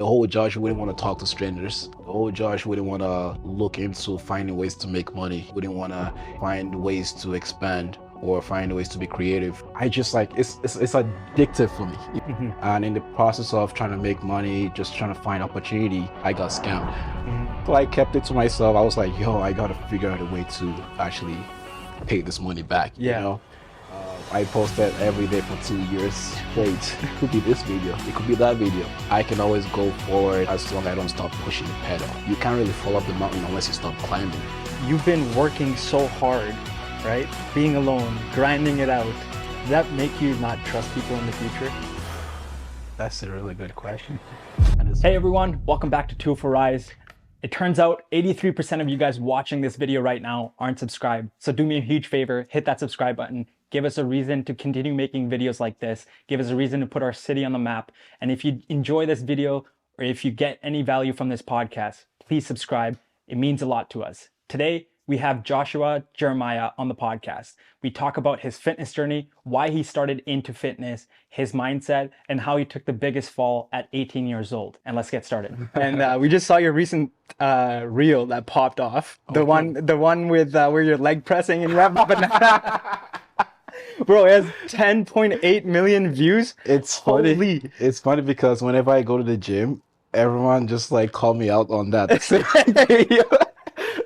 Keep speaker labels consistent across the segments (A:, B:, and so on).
A: The whole Josh wouldn't want to talk to strangers. The whole Josh wouldn't want to look into finding ways to make money. Wouldn't want to find ways to expand or find ways to be creative. I just like, it's addictive for me. And in the process of trying to make money, just trying to find opportunity, I got scammed. So I kept it to myself. I was like, yo, I got to figure out a way to actually pay this money back, you know? I posted every day for 2 years straight. It could be this video, it could be that video. I can always go forward as long as I don't stop pushing the pedal. You can't really fall up the mountain unless you stop climbing.
B: You've been working so hard, right? Being alone, grinding it out. Does that make you not trust people in the future?
A: That's a really good question.
B: Hey everyone, welcome back to Tool for Rise. It turns out 83% of you guys watching this video right now aren't subscribed. So do me a huge favor, hit that subscribe button. Give us a reason to continue making videos like this. Give us a reason to put our city on the map. And if you enjoy this video or if you get any value from this podcast, please subscribe. It means a lot to us. Today, we have Joshua Jeremiah on the podcast. We talk about his fitness journey, why he started into fitness, his mindset, and how he took the biggest fall at 18 years old. And let's get started. And we just saw your recent reel that popped off. The one with where you're leg pressing and you have a banana. Bro, it has 10.8 million views.
A: It's funny. Holy. It's funny because whenever I go to the gym, everyone just like call me out on that.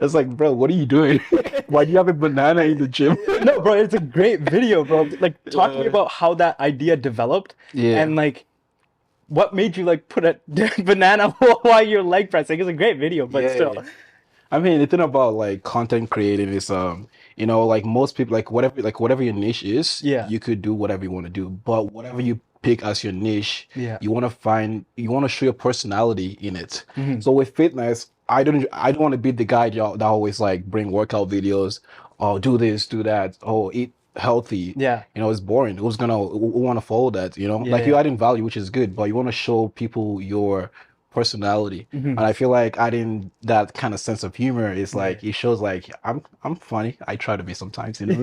A: It's like, bro, what are you doing? Why do you have a banana in the gym?
B: No, bro, it's a great video, bro. Like talking about how that idea developed and like what made you like put a banana while you're leg pressing. It's a great video, but still.
A: I mean, the thing about like content creating is, you know, like most people, like whatever your niche is, you could do whatever you want to do. But whatever you pick as your niche, you want to show your personality in it. So with fitness, I don't want to be the guy that always like bring workout videos, or do this, do that, or eat healthy. You know, it's boring. Who want to follow that? You know, like you're adding value, which is good, but you want to show people your personality. And I feel like adding that kind of sense of humor is like it shows like I'm funny. I try to be sometimes, you know.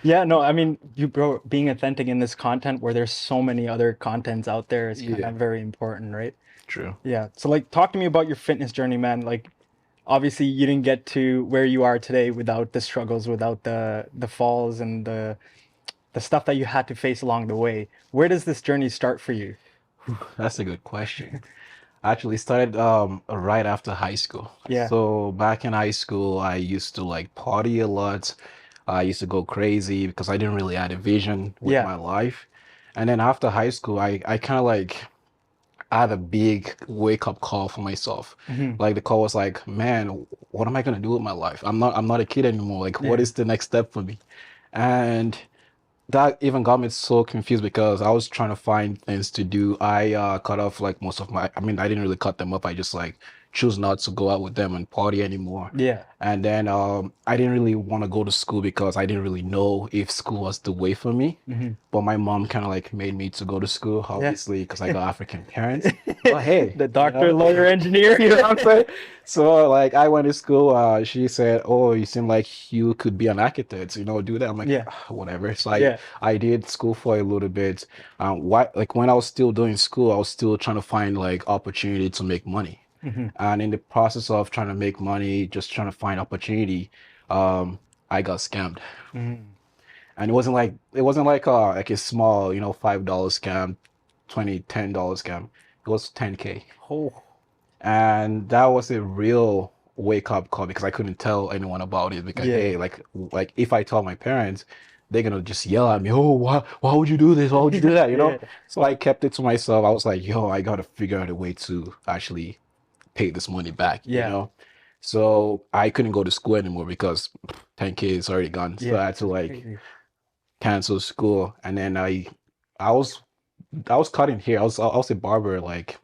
B: Yeah, no, I mean, bro, being authentic in this content where there's so many other contents out there is kind of very important, right?
A: True.
B: Yeah. So like talk to me about your fitness journey, man. Like obviously you didn't get to where you are today without the struggles, without the falls and the stuff that you had to face along the way. Where does this journey start for you?
A: That's a good question. I actually started right after high school. So back in high school, I used to like party a lot. I used to go crazy because I didn't really have a vision with my life. And then after high school, I kind of like had a big wake up call for myself. Like the call was like, man, what am I gonna do with my life? I'm not a kid anymore. Like, what is the next step for me? And that even got me so confused because I was trying to find things to do. I cut off like most of I didn't really cut them up. I just like choose not to go out with them and party anymore. And then I didn't really want to go to school because I didn't really know if school was the way for me. But my mom kind of like made me to go to school, obviously, because I got African parents. But hey,
B: the doctor, lawyer, engineer,
A: you know what I'm saying? So like I went to school, she said, oh, you seem like you could be an architect, you know, do that. I'm like, whatever. So I did school for a little bit. Like when I was still doing school, I was still trying to find like opportunity to make money. And in the process of trying to make money, just trying to find opportunity, I got scammed. And it wasn't like like a small, you know, $5 scam, $10 scam. It was 10K. And that was a real wake up call because I couldn't tell anyone about it because hey, like if I tell my parents, they're gonna just yell at me, oh, why would you do this? Why would you do that? You know? So I kept it to myself. I was like, yo, I gotta figure out a way to actually pay this money back, you know? So I couldn't go to school anymore because 10K is already gone. So I had to like cancel school. And then I was cutting hair. I was a barber like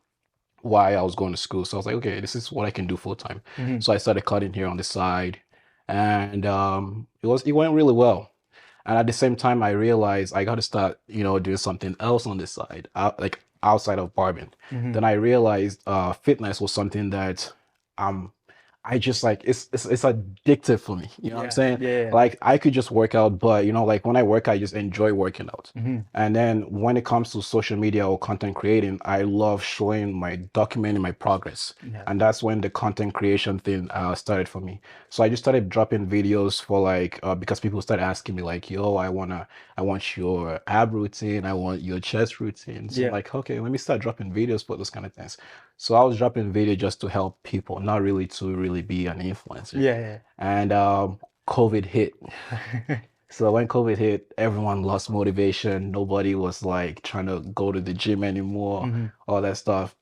A: while I was going to school. So I was like, okay, this is what I can do full time. So I started cutting hair on the side and it went really well. And at the same time, I realized I got to start, you know, doing something else on the side, like outside of barbing. Then I realized fitness was something that I just like it's addictive for me. You know what I'm
B: Yeah,
A: saying?
B: yeah, yeah.
A: Like I could just work out, but like when I work, I just enjoy working out.
B: Hmm.
A: And then when it comes to social media or content creating, I love documenting my progress.
B: Yeah,
A: And that's when the content creation thing started for me. So I just started dropping videos for like because people started asking me like, yo, I want your ab routine, I want your chest routine. So I'm
B: yeah,
A: like, okay, let me start dropping videos for those kind of things. So I was dropping video just to help people, not really to really be an influencer.
B: yeah,
A: And COVID hit.
B: yeah.
A: So when COVID hit, everyone lost motivation. Nobody was like trying to go to the gym anymore,
B: Hmm.
A: all that stuff.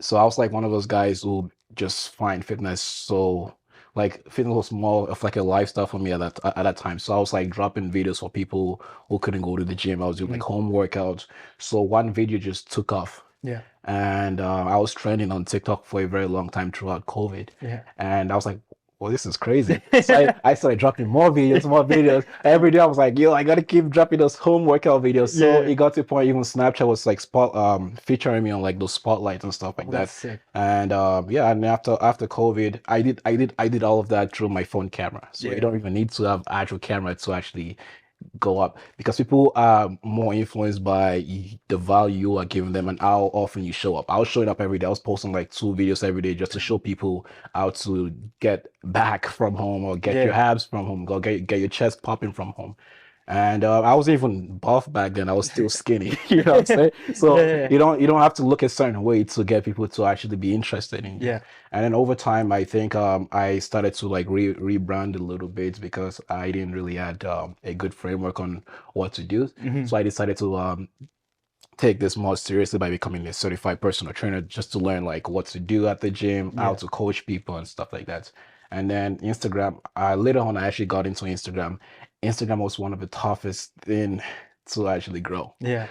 A: So I was like one of those guys who just find fitness so like fitness was more of like a lifestyle for me at that time. So I was like dropping videos for people who couldn't go to the gym. I was doing like
B: Hmm.
A: home workouts. So one video just took off.
B: Yeah,
A: And I was trending on TikTok for a very long time throughout COVID.
B: yeah.
A: And I was like, well, this is crazy. So I started dropping more videos, more videos. Every day I was like, yo, I gotta keep dropping those home workout videos. So
B: Yeah.
A: it got to a point even Snapchat was like featuring me on like those spotlights and stuff like
B: Oh, that's
A: that.
B: sick.
A: And yeah, and after COVID, I did all of that through my phone camera. So you
B: Yeah.
A: don't even need to have actual camera to actually go up because people are more influenced by the value you are giving them and how often you show up. I was showing up every day. I was posting like 2 videos every day just to show people how to get back from home or get your
B: Yeah.
A: abs from home, go get your chest popping from home. And I wasn't even buff back then. I was still skinny. You know what I'm saying?
B: Yeah,
A: So
B: yeah,
A: you don't have to look a certain way to get people to actually be interested in you.
B: yeah.
A: And then over time, I think I started to like rebrand a little bit because I didn't really had a good framework on what to do.
B: Hmm.
A: So I decided to take this more seriously by becoming a certified personal trainer just to learn like what to do at the gym, how
B: Yeah.
A: to coach people and stuff like that. And then Instagram, later on, I actually got into Instagram. Instagram was one of the toughest thing to actually grow.
B: Yeah.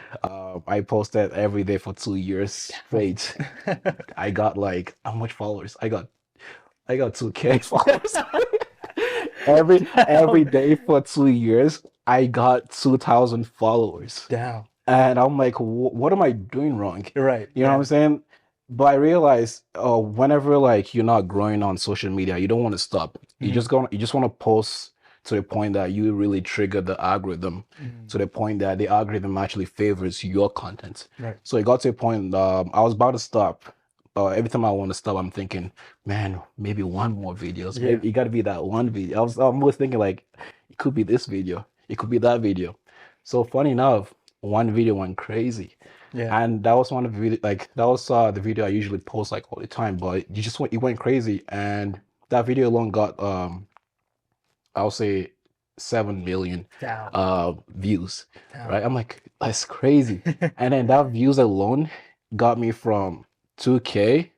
A: I posted every day for 2 years
B: Damn.
A: straight. I got like how much followers? I got 2K followers. Every
B: Damn.
A: day for 2 years, I got 2,000 followers.
B: Damn.
A: And I'm like, what am I doing wrong?
B: You're right.
A: You know what
B: Yeah.
A: I'm saying? But I realized, whenever like you're not growing on social media, you don't want to stop.
B: Hmm.
A: You just want to post to the point that you really trigger the algorithm,
B: Hmm.
A: to the point that the algorithm actually favors your content.
B: Right.
A: So it got to a point, I was about to stop. Every time I want to stop, I'm thinking, man, maybe one more videos.
B: Yeah.
A: Maybe it got to be that one video. I'm always thinking like, it could be this video, it could be that video. So funny enough, one video went crazy.
B: Yeah.
A: And that was one of the video, like that was the video I usually post like all the time, but it went crazy, and that video alone got I'll say 7 million
B: Damn.
A: views,
B: Damn.
A: right? I'm like, that's crazy. And then that views alone got me from 2K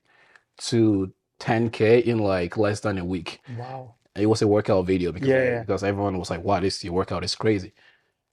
A: to 10K in like less than a week.
B: Wow.
A: It was a workout video because
B: Yeah. Yeah.
A: because everyone was like, wow, this your workout is crazy.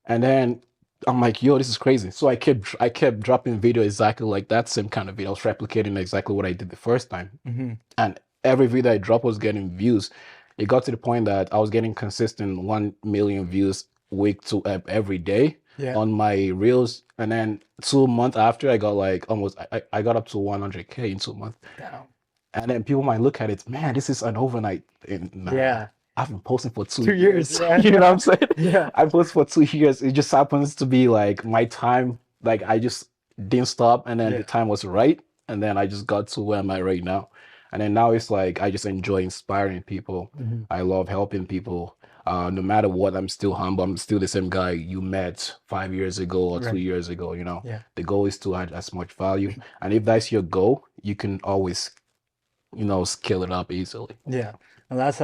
A: And then I'm like, yo, this is crazy. So I kept dropping video exactly like that same kind of video. I was replicating exactly what I did the first time.
B: Hmm.
A: And every video I dropped was getting views. It got to the point that I was getting consistent 1 million views week to every day
B: Yeah.
A: on my reels. And then 2 months after, I got like almost I got up to 100K in 2 months.
B: Damn.
A: And then people might look at it, man, this is an overnight thing. Nah,
B: Yeah.
A: I've been posting for 2
B: 2 years.
A: years.
B: Yeah.
A: You know what I'm saying?
B: Yeah.
A: I posted for 2 years. It just happens to be like my time, like I just didn't stop, and then
B: Yeah.
A: the time was right, and then I just got to where I'm at right now. And then now it's like I just enjoy inspiring people.
B: Hmm.
A: I love helping people. No matter what, I'm still humble. I'm still the same guy you met 5 years ago or
B: Right.
A: 2 years ago. You know,
B: Yeah.
A: the goal is to add as much value, and if that's your goal, you can always, scale it up easily.
B: Yeah. And that's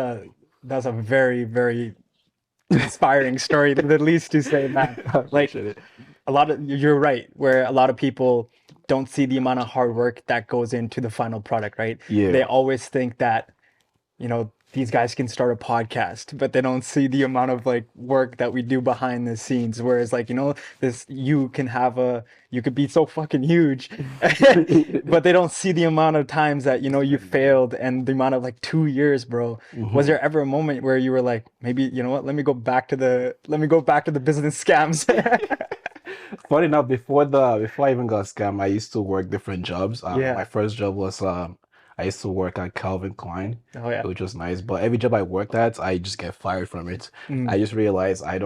B: a very, very inspiring story, the least to say, man.
A: I
B: Like
A: appreciate it.
B: you're right, where a lot of people don't see the amount of hard work that goes into the final product, right?
A: Yeah.
B: They always think that, these guys can start a podcast, but they don't see the amount of like work that we do behind the scenes. Whereas like, you could be so fucking huge, but they don't see the amount of times that, you failed and the amount of like 2 years, bro. Was there ever a moment where you were like, maybe, you know what, let me go back to the business scams?
A: Funny enough, before I even got scammed, I used to work different jobs.
B: Yeah.
A: My first job was I used to work at Calvin Klein,
B: Oh yeah.
A: which was nice. But every job I worked at, I just get fired from it. I
B: Mm.
A: just realized I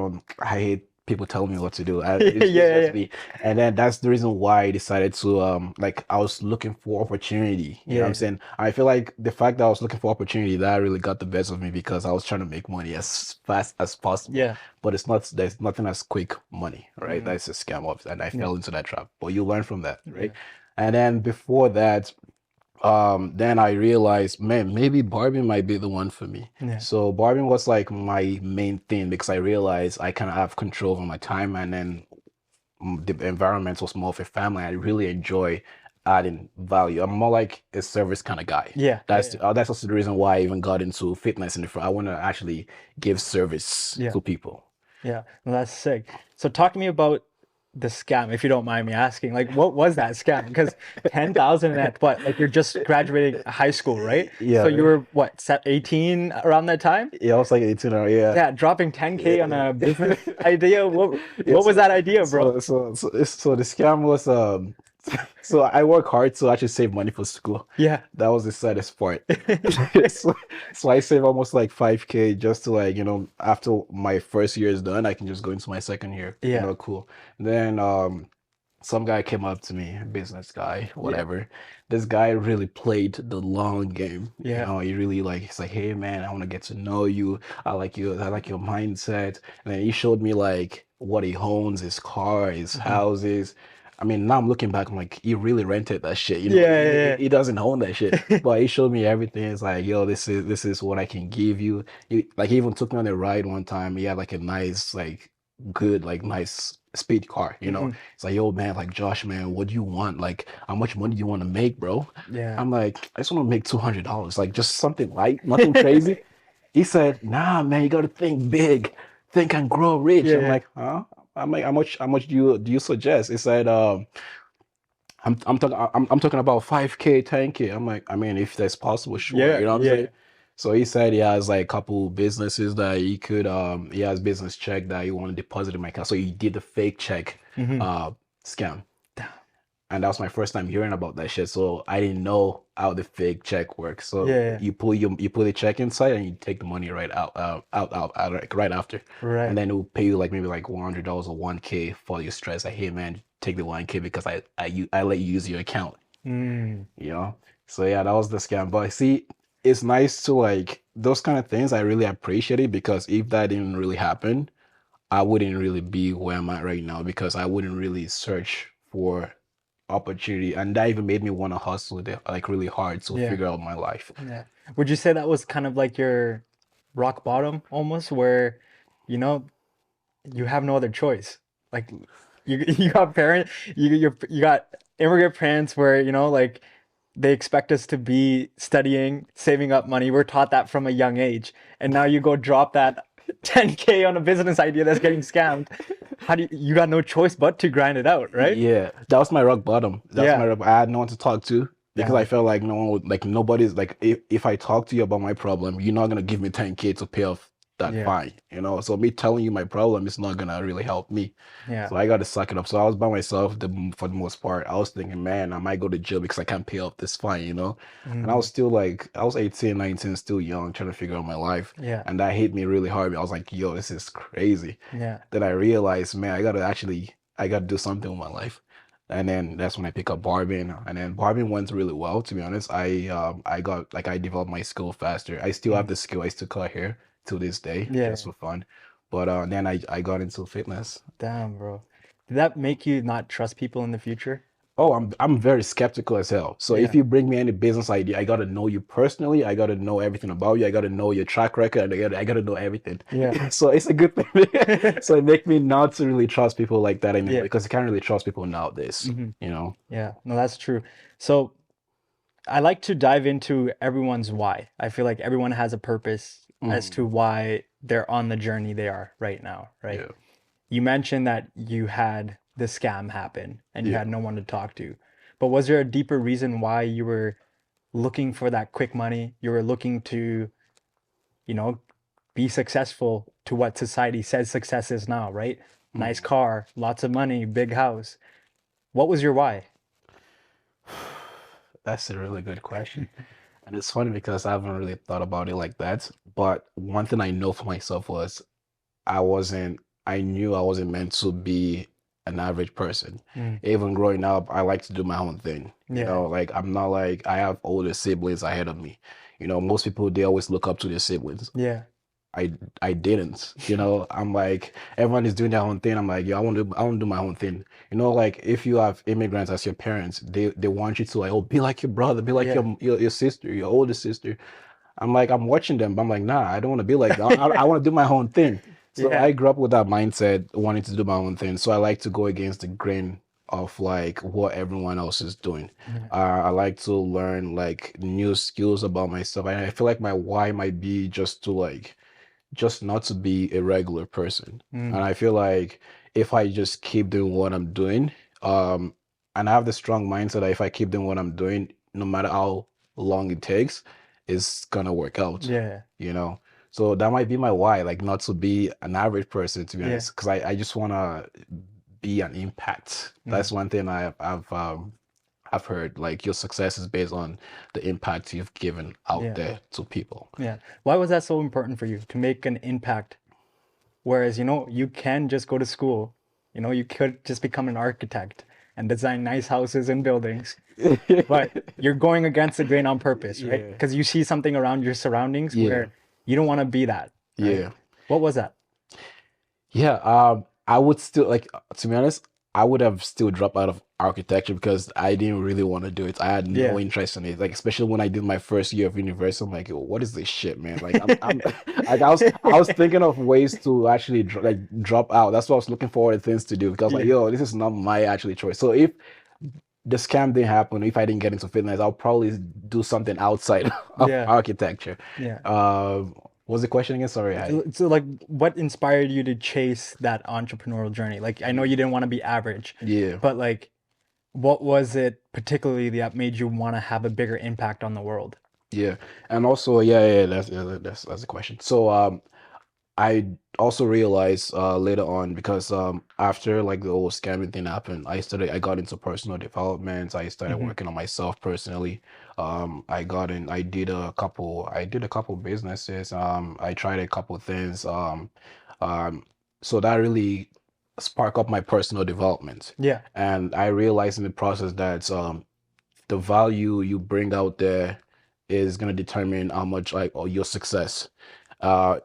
A: hate people telling me what to do.
B: Yeah,
A: It's
B: yeah,
A: just
B: yeah.
A: me. And then that's the reason why I decided to like I was looking for opportunity. You know what I'm
B: Yeah,
A: saying? I feel like the fact that I was looking for opportunity that really got the best of me because I was trying to make money as fast as possible.
B: yeah.
A: But it's not there's nothing as quick money, right?
B: Mm.
A: That's a scam of and I
B: Yeah,
A: fell into that trap. But you learn from that, right?
B: yeah,
A: And then before that, then I realized, man, maybe barbing might be the one for me.
B: yeah.
A: So barbing was like my main thing because I realized I kind of have control over my time and then the environment was more of a family. I really enjoy adding value. I'm more like a service kind of guy.
B: Yeah, yeah, yeah.
A: That's also the reason why I even got into fitness in the front. I want to actually give service
B: Yeah.
A: to people.
B: Yeah, well, that's sick. So talk to me about the scam, if you don't mind me asking. Like, what was that scam? Because 10,000 at what? Like, you're just graduating high school, right? So you
A: Yeah.
B: were what, 18 around that time?
A: Yeah, I was like 18 or yeah.
B: Yeah, dropping 10K on a business idea.
A: Yeah,
B: What was that idea, bro?
A: so the scam was so I work hard to actually save money for school.
B: Yeah.
A: That was the saddest part. So, so I save almost like 5K just to like, after my first year is done, I can just go into my second year.
B: Yeah.
A: Cool. Then some guy came up to me, business guy,
B: Yeah.
A: whatever. This guy really played the long game.
B: Yeah.
A: He really like he's like, hey man, I want to get to know you. I like your mindset. And then he showed me like what he owns, his car, his
B: Mhm.
A: houses. I mean, now I'm looking back, I'm like, he really rented that shit.
B: Yeah, yeah,
A: He doesn't own that shit.
B: yeah.
A: But he showed me everything. It's like, yo, this is what I can give you. He even took me on a ride one time. He had like a nice, like good, like nice speed car.
B: Mhm.
A: It's like, yo, man, like Josh, man, what do you want? Like, how much money do you want to make, bro?
B: Yeah.
A: I'm like, I just want to make $200, like just something light, nothing crazy. He said, nah, man, you gotta think big, think and grow rich. I'm
B: Yeah.
A: like, huh? I'm like, how much do you suggest? He said, I'm talking about 5K, 10K. I'm like, I mean, if that's possible, sure.
B: Yeah.
A: You know what I'm
B: Yeah.
A: saying? So he said he has like a couple businesses that he has business check that he want to deposit in my account. So he did the fake check
B: Hmm.
A: uh scam. And that was my first time hearing about that shit. So I didn't know how the fake check works. So
B: Yeah.
A: you put the check inside and you take the money right out like, right after. And
B: Right.
A: then it will pay you like maybe like $100 or 1K for your stress. Like, hey man, take the 1K because I let you use your account,
B: Mm.
A: you know? So yeah, that was the scam. But see, it's nice to like those kind of things. I really appreciate it because if that didn't really happen, I wouldn't really be where I'm at right now because I wouldn't really search for opportunity, and that even made me want to hustle like really hard to
B: Yeah.
A: figure out my life.
B: Yeah. Would you say that was kind of like your rock bottom almost, where, you know, you have no other choice? Like you got parents, you got immigrant parents where, like they expect us to be studying, saving up money. We're taught that from a young age. And now you go drop that 10K on a business idea that's getting scammed. How do you got no choice but to grind it out, right?
A: Yeah, that was my rock bottom. That's my
B: Yeah.
A: rock. I had no one to talk to because I
B: Damn.
A: felt like no one would, like nobody's like if I talk to you about my problem, you're not gonna give me 10K to pay off that
B: Yeah.
A: fine. So me telling you my problem is not gonna really help me.
B: Yeah.
A: So I got to suck it up. So I was by myself for the most part. I was thinking, man, I might go to jail because I can't pay off this fine. And I
B: Mm.
A: was still like, I was 18, 19, still young, trying to figure out my life.
B: Yeah.
A: And that hit me really hard. I was like, yo, this is crazy.
B: Yeah.
A: Then I realized, man, I gotta do something with my life. And then that's when I pick up barbing. And then barbing went really well, to be honest. I developed my skill faster. I still have
B: Mm.
A: the skill. I still cut hair to this day,
B: Yeah.
A: just for fun. But then I got into fitness.
B: Damn, bro. Did that make you not trust people in the future?
A: Oh, I'm very skeptical as hell. So if
B: Yeah.
A: you bring me any business idea, I gotta know you personally. I gotta know everything about you. I gotta know your track record. I gotta know everything.
B: Yeah.
A: So it's a good thing. So it make me not to really trust people like that anymore
B: Yeah.
A: because you can't really trust people nowadays.
B: Hmm.
A: You know?
B: Yeah. No, that's true. So I like to dive into everyone's why. I feel like everyone has a purpose as to
A: Mm,
B: why they're on the journey they are right now, right?
A: yeah.
B: You mentioned that you had the scam happen and you
A: Yeah.
B: had no one to talk to. But was there a deeper reason why you were looking for that quick money? You were looking to, you know, be successful to what society says success is now, right? Nice
A: Mm.
B: car, lots of money, big house. What was your why?
A: That's a really good question. And it's funny because I haven't really thought about it like that. But one thing I know for myself was I wasn't, I knew I wasn't meant to be an average person.
B: Mm.
A: Even growing up, I like to do my own thing. You
B: Yeah.
A: know, like I'm not like I have older siblings ahead of me. You know, most people they always look up to their siblings.
B: Yeah.
A: I I didn't. You know, I'm like everyone is doing their own thing. I'm like, yeah, I want to do my own thing. You know, like if you have immigrants as your parents, they want you to like, oh, be like your brother, be like
B: Yeah.
A: your sister, your older sister. I'm like, I'm watching them, but I'm like, nah, I don't want to be like that. I want to do my own thing. So
B: Yeah.
A: I grew up with that mindset, wanting to do my own thing. So I like to go against the grain of like what everyone else is doing.
B: Yeah.
A: I like to learn like new skills about myself. And I feel like my why might be just not to be a regular person. And
B: Mm.
A: I feel like if I just keep doing what I'm doing, um, and I have the strong mindset that if I keep doing what I'm doing, no matter how long it takes, it's gonna work out,
B: Yeah.
A: you know? So that might be my why, like not to be an average person, to be
B: Yeah.
A: honest, because I just wanna be an impact.
B: Mm.
A: That's one thing I've heard, like your success is based on the impact you've given out
B: Yeah.
A: there to people.
B: Yeah. Why was that so important for you to make an impact? Whereas, you can just go to school, you could just become an architect and design nice houses and buildings, but you're going against the grain on purpose, right?
A: Yeah.
B: Because you see something around your surroundings
A: Yeah.
B: where you don't want to be that, right?
A: Yeah.
B: What was that?
A: Yeah. I would still like to be honest, I would have still dropped out of architecture because I didn't really want to do it. I had no
B: Yeah.
A: interest in it. Like especially when I did my first year of university, I'm like, what is this shit, man? Like I'm like I was thinking of ways to actually drop out. That's what I was looking forward to things to do because like,
B: Yeah.
A: yo, this is not my actually choice. So if the scam didn't happen, if I didn't get into fitness, I'll probably do something outside of
B: Yeah.
A: architecture.
B: Yeah.
A: What was the question again? Sorry,
B: So like what inspired you to chase that entrepreneurial journey? Like I know you didn't want to be average,
A: yeah.
B: but like what was it particularly that made you want to have a bigger impact on the world?
A: Yeah, and also, yeah, that's the question. So, I also realized later on because after like the whole scamming thing happened, I got into personal development. I started
B: Hmm.
A: working on myself personally. I did a couple businesses. I tried a couple things. Um, so that really sparked up my personal development,
B: Yeah.
A: and I realized in the process that the value you bring out there is going to determine how much like or your success.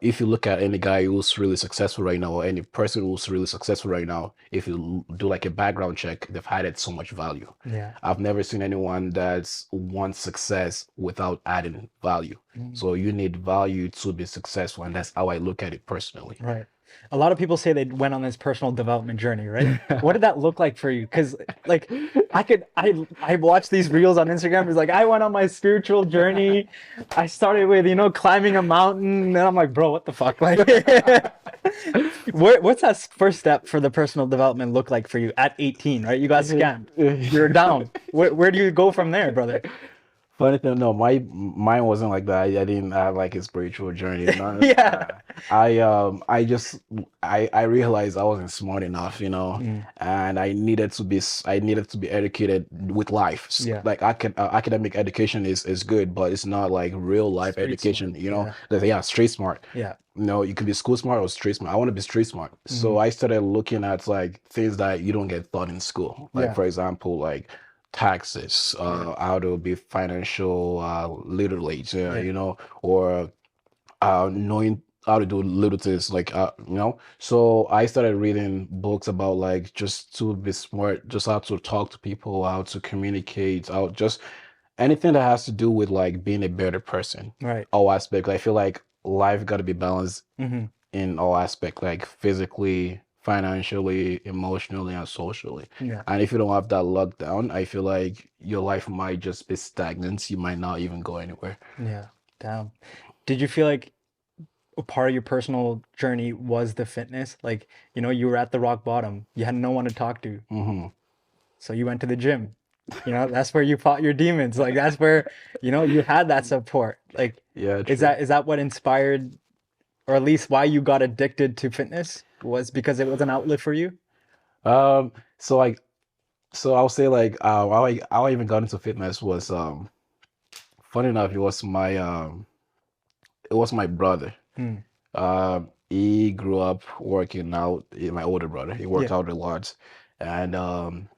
A: If you look at any guy who's really successful right now, or any person who's really successful right now, if you do like a background check, they've added so much value.
B: Yeah.
A: I've never seen anyone that's wants success without adding value.
B: Mm.
A: So you need value to be successful, and that's how I look at it personally.
B: Right. A lot of people say they went on this personal development journey, right? What did that look like for you? Because like I watched these reels on Instagram. It's like I went on my spiritual journey. I started with, climbing a mountain. And I'm like, bro, what the fuck? Like what's that first step for the personal development look like for you at 18, right? You got scammed. You're down. Where do you go from there, brother?
A: Funny thing, no, mine wasn't like that. I didn't have like a spiritual journey.
B: Yeah.
A: I realized I wasn't smart enough,
B: Mm.
A: and I needed to be educated with life.
B: Yeah.
A: Like academic education is good, but it's not like real life
B: Street smart.
A: education.
B: Yeah.
A: Yeah, street smart.
B: Yeah.
A: You can be school smart or street smart. I want to be street smart. So
B: Mhm.
A: I started looking at like things that you don't get taught in school. Like
B: Yeah.
A: for example, like taxes, how to be financial literate,
B: Yeah.
A: or knowing how to do little things like So I started reading books about like just to be smart, just how to talk to people, how to communicate, how just anything that has to do with like being a better person.
B: Right.
A: All aspects. I feel like life got to be balanced
B: Hmm.
A: in all aspects, like physically, financially, emotionally, and socially.
B: Yeah.
A: And if you don't have that locked down, I feel like your life might just be stagnant. You might not even go anywhere.
B: Yeah. Damn. Did you feel like a part of your personal journey was the fitness? Like, you were at the rock bottom. You had no one to talk to.
A: Hmm.
B: So you went to the gym. That's where you fought your demons. Like that's where, you had that support. Like,
A: Yeah,
B: is
A: true.
B: that what inspired, or at least why you got addicted to fitness? Was because it was an outlet for you?
A: Um, so like, so I'll say like, how I even got into fitness was funny enough, it was my brother.
B: Mm.
A: He grew up working out. My older brother, he worked
B: Yeah.
A: out a lot, and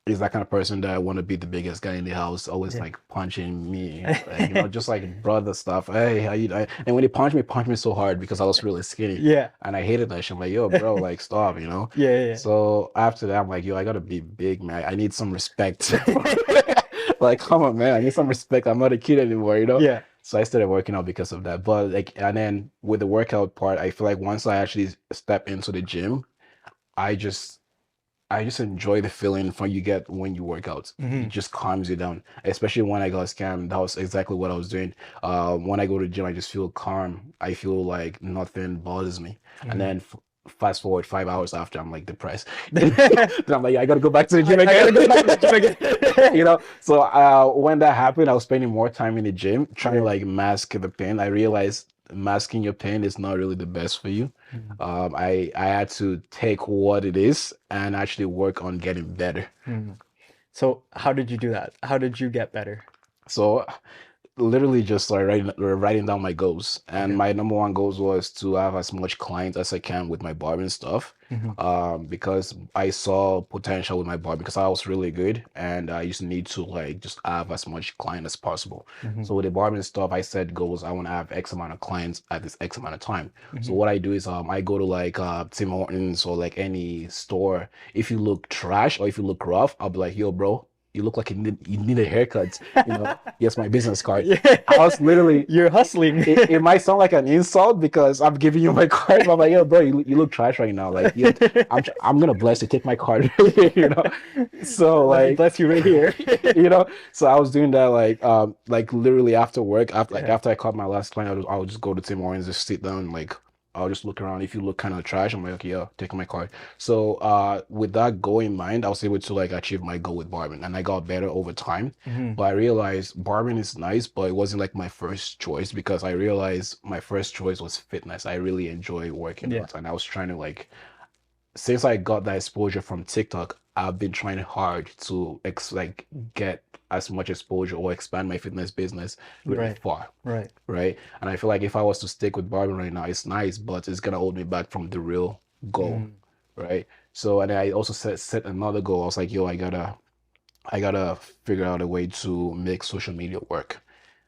A: he's that kind of person that want to be the biggest guy in the house, always
B: Yeah.
A: like punching me, like just like brother stuff. Hey, how you? And when he punched me so hard because I was really skinny,
B: Yeah.
A: and I hated that shit. I'm like, yo, bro, like stop.
B: Yeah.
A: So after that, I'm like, yo, I gotta be big, man. I need some respect. Like, come on, man, I need some respect. I'm not a kid anymore.
B: Yeah.
A: So I started working out because of that. But like, and then with the workout part, I feel like once I actually step into the gym, I just I just enjoy the feeling from you get when you work out. It
B: Hmm.
A: just calms you down. Especially when I got scammed, that was exactly what I was doing. When I go to the gym, I just feel calm. I feel like nothing bothers me. And
B: Hmm.
A: then fast forward 5 hours after, I'm like depressed. Then I'm like, yeah, I gotta go back to the gym
B: I gotta
A: again.
B: go back to the gym again.
A: So when that happened, I was spending more time in the gym trying to
B: Yeah.
A: like mask the pain. I realized masking your pain is not really the best for you.
B: Mhm.
A: I had to take what it is and actually work on getting better.
B: Mhm. So how did you do that? How did you get better?
A: So literally just like writing down my goals, and
B: Okay.
A: my number one goals was to have as much clients as I can with my barbering stuff,
B: Hmm.
A: because I saw potential with my barber because I was really good and I used to need to like just have as much client as possible.
B: Hmm.
A: So with the barbering stuff, I set goals. I want to have X amount of clients at this X amount of time. So
B: Hmm.
A: what I do is I go to like Tim Hortons or like any store. If you look trash or if you look rough, I'll be like, yo, bro, you look like you need a haircut. Here's my business card. I
B: Yeah.
A: was literally,
B: You're hustling.
A: it might sound like an insult because I'm giving you my card, but I'm like, yo, bro, you look trash right now. Like, I'm gonna bless you. Take my card. you know. So
B: Let me
A: like,
B: bless you right here.
A: so I was doing that like literally after work,
B: Yeah.
A: after I caught my last client, I would just go to Tim Hortons, just sit down, like I'll just look around. If you look kind of trash, I'm like, okay, yeah, take my card. So with that goal in mind, I was able to like achieve my goal with barbering, and I got better over time.
B: Hmm.
A: But I realized barbering is nice, but it wasn't like my first choice because I realized my first choice was fitness. I really enjoy working
B: Yeah.
A: out, and I was trying to like, since I got that exposure from TikTok, I've been trying hard to like get as much exposure or expand my fitness business really
B: Right.
A: far,
B: Right.
A: right? And I feel like if I was to stick with barbering right now, it's nice, but it's gonna hold me back from the real goal,
B: Hmm.
A: right? So, and then I also set another goal. I was like, yo, I gotta figure out a way to make social media work.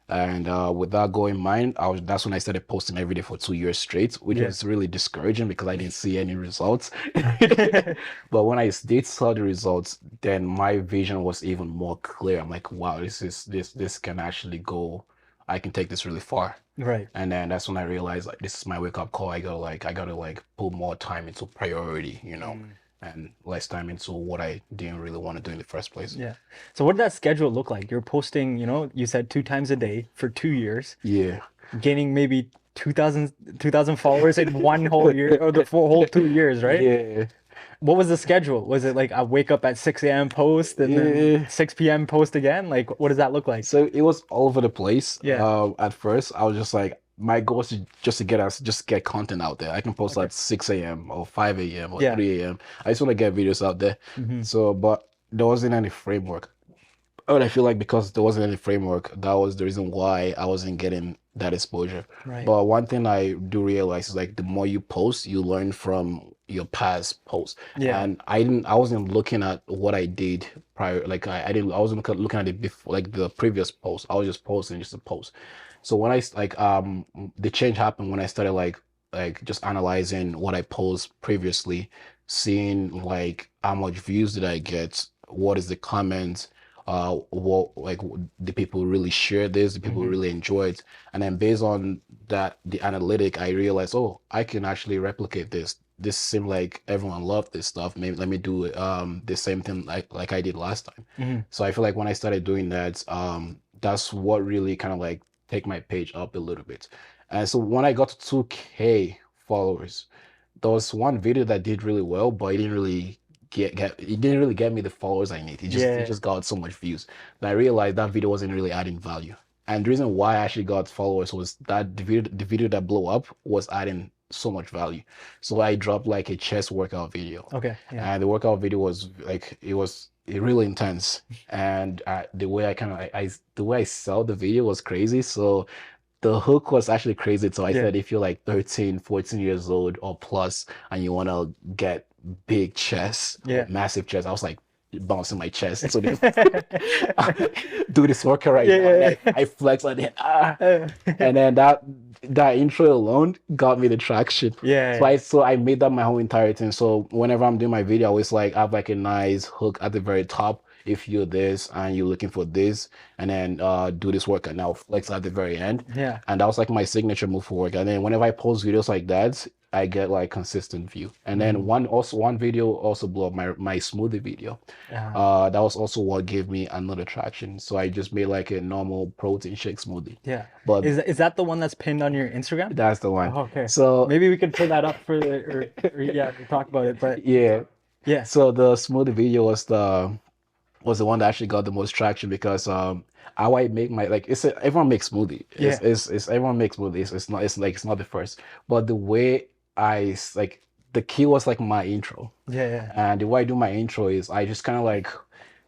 A: And with that goal in mind, that's when I started posting every day for 2 years straight, which
B: Yeah.
A: was really discouraging because I didn't see any results. But when I did saw the results, then my vision was even more clear. I'm like, wow, this can actually go. I can take this really far.
B: Right.
A: And then that's when I realized like this is my wake up call. I gotta put more time into priority,
B: Mm.
A: and less time into what I didn't really want to do in the first place.
B: Yeah. So what did that schedule look like? You're posting, you said 2 times a day for 2 years,
A: Yeah.
B: gaining maybe 2,000 followers in one whole year or the whole 2 years, right?
A: Yeah.
B: What was the schedule? Was it like I wake up at 6 a.m. post and then
A: Yeah.
B: 6 p.m. post again? Like, what does that look like?
A: So it was all over the place.
B: Yeah.
A: At first, I was just like, my goal was to just get content out there. I can post
B: Okay.
A: at 6 a.m. or 5 a.m. or
B: Yeah.
A: 3 a.m. I just want to get videos out there.
B: Hmm.
A: So, but there wasn't any framework. And I feel like because there wasn't any framework, that was the reason why I wasn't getting that exposure.
B: Right.
A: But one thing I do realize is like the more you post, you learn from your past posts.
B: Yeah.
A: And I wasn't looking at what I did prior. Like I wasn't looking at it before, like the previous post. I was just posting just to post. So when the change happened when I started like just analyzing what I post previously, seeing like how much views did I get, what is the comments, what like the people really share this, the people
B: Hmm.
A: really enjoy it, and then based on that the analytic, I realized, oh, I can actually replicate this seemed like everyone loved this stuff. Maybe let me do the same thing like I did last time.
B: Hmm.
A: So I feel like when I started doing that, that's what really kind of like take my page up a little bit. And so when I got to 2K followers, there was one video that did really well, but it didn't really it didn't really get me the followers I need. It
B: Yeah.
A: just got so much views. And I realized that video wasn't really adding value. And the reason why I actually got followers was that the video that blew up was adding so much value. So I dropped like a chest workout video.
B: Okay. Yeah.
A: And the workout video was like it was really intense. And the way I kind of the way I saw the video was crazy. So the hook was actually crazy. So I
B: Yeah.
A: said if you're like 13, 14 years old or plus and you want to get big chest or
B: Yeah.
A: massive chest, I was like bouncing my chest. So this, do this workout right now. And
B: Yeah.
A: I flex on it.
B: Yeah.
A: And then that intro alone got me the traction.
B: Yeah.
A: So I made that my whole entire thing. So whenever I'm doing my video, I always like have like a nice hook at the very top. If you're this and you're looking for this, and then do this work and now flex at the very end.
B: Yeah.
A: And that was like my signature move for work. And then whenever I post videos like that, I get like consistent view. And then one video also blew up my smoothie video. That was also what gave me another traction. So I just made like a normal protein shake smoothie.
B: Yeah.
A: But
B: Is that the one that's pinned on your Instagram?
A: that's the one.
B: Oh, okay.
A: So
B: Maybe we could pull that up for or yeah, to talk about it. But
A: yeah.
B: yeah.
A: So the smoothie video was the one that actually got the most traction because how I make my like everyone makes smoothie.
B: Yeah.
A: It's everyone makes smoothies. It's not the first. But the way like the key was like my intro.
B: Yeah.
A: And the way I do my intro is I just kind of like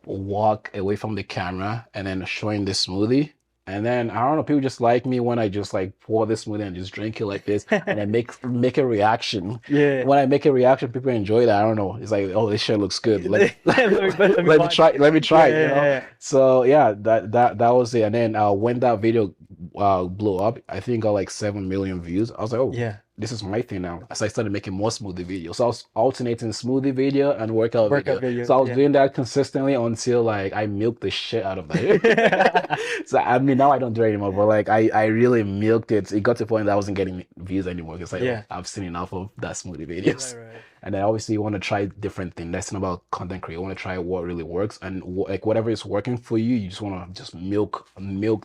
A: walk away from the camera and then showing the smoothie. And then I don't know, people just like me when I just like pour this smoothie and just drink it like this and then make a reaction.
B: Yeah.
A: When I make a reaction, people enjoy that. I don't know. It's like, oh, this shit looks good. Let me try it, you know?
B: Yeah.
A: So yeah, that was it. And then when that video blew up, I think got like 7 million views. I was like, oh,
B: Yeah.
A: this is my thing now. So I started making more smoothie videos. So I was alternating smoothie video and workout video. So I was doing that consistently until like I milked the shit out of that. So I mean now I don't do it anymore, but like I really milked it. It got to the point that I wasn't getting views anymore because like I've seen enough of that smoothie videos.
B: Right.
A: And then obviously you want to try different things. That's not about content creation. You want to try what really works, and like whatever is working for you, you just want to just milk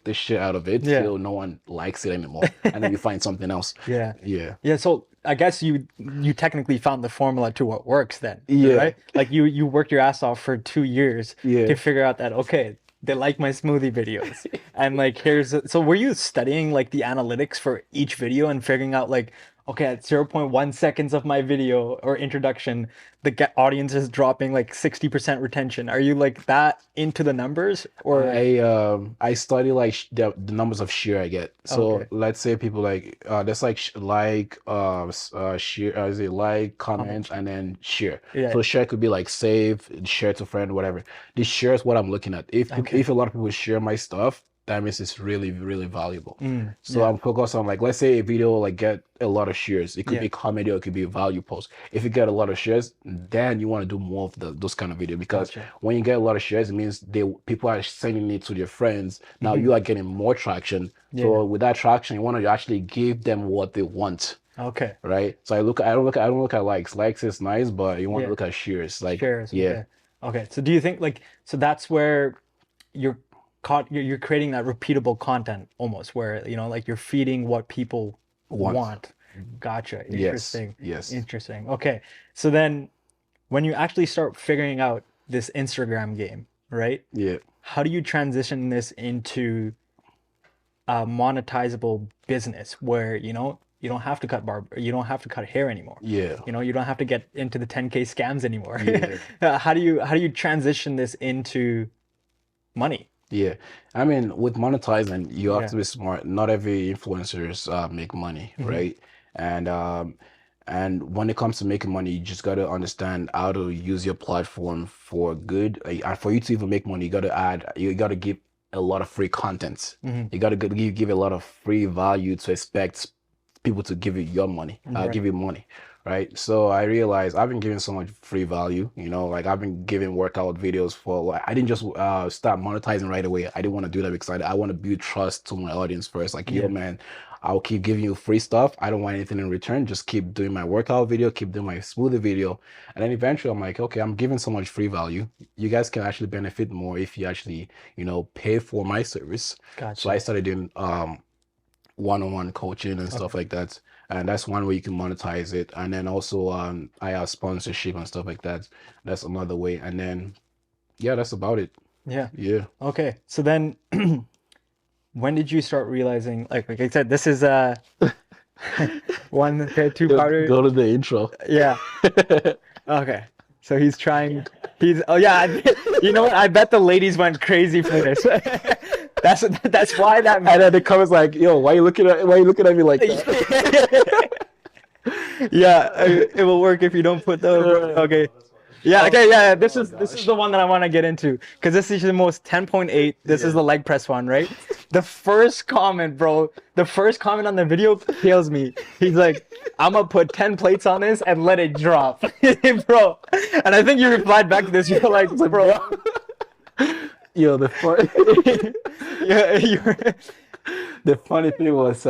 A: the shit out of it till no one likes it anymore, and then you find something else.
B: Yeah. So I guess you technically found the formula to what works then.
A: Yeah.
B: Right? Like you worked your ass off for 2 years to figure out that okay, they like my smoothie videos. And like so were you studying like the analytics for each video and figuring out like okay, at 0.1 seconds of my video or introduction, the audience is dropping like 60% retention. Are you like that into the numbers? Or
A: I study like the numbers of share I get. So let's say people like there's like share is it like comment and then share. So share could be like save, share to friend, whatever. The share is what I'm looking at. If a lot of people share my stuff, that means it's really, really valuable. So I'm focused on like, let's say a video like get a lot of shares. It could be comedy or it could be a value post. If you get a lot of shares, then you want to do more of those kind of video because when you get a lot of shares, it means people are sending it to their friends. Now you are getting more traction. So with that traction, you want to actually give them what they want.
B: Okay.
A: Right. So I don't look at likes. Likes is nice, but you want to look at shares. Like
B: shares. Okay. So do you think like that's where you're creating that repeatable content almost where like you're feeding what people want. Gotcha. Interesting.
A: Yes.
B: Interesting. Okay. So then when you actually start figuring out this Instagram game, right?
A: Yeah.
B: How do you transition this into a monetizable business where you don't have to cut you don't have to cut hair anymore.
A: Yeah.
B: You don't have to get into the 10K scams anymore. How do you transition this into money?
A: Yeah, I mean, with monetizing, you have to be smart. Not every influencers make money, right? And when it comes to making money, you just got to understand how to use your platform for good. And for you to even make money, you got to give a lot of free content. You got to give a lot of free value to expect people to give you your money, give you money. Right. So I realized I've been giving so much free value, like I've been giving workout videos I didn't just start monetizing right away. I didn't want to do that because I want to build trust to my audience first. Like, yo, man, I'll keep giving you free stuff. I don't want anything in return. Just keep doing my workout video, keep doing my smoothie video. And then eventually I'm like, okay, I'm giving so much free value. You guys can actually benefit more if you actually, pay for my service.
B: Gotcha.
A: So I started doing one-on-one coaching and stuff like that. And that's one way you can monetize it. And then also I have sponsorship and stuff like that. That's another way. And then that's about it. Yeah.
B: Okay. So then when did you start realizing like I said, this is two-parter.
A: Go to the intro.
B: Yeah. Okay. So he's trying. Oh yeah. You know what? I bet the ladies went crazy for this. That's why that.
A: And then the comments like, yo, why you looking at me like that?
B: Yeah, it will work if you don't put the. Okay. Yeah, okay, yeah. This is the one that I want to get into because this is the most 10.8. This is the leg press one, right? The first comment, bro. The first comment on the video kills me. He's like, "I'm gonna put 10 plates on this and let it drop," bro. And I think you replied back to this. You're like, bro.
A: Yo, the funny.
B: Yeah,
A: the funny thing was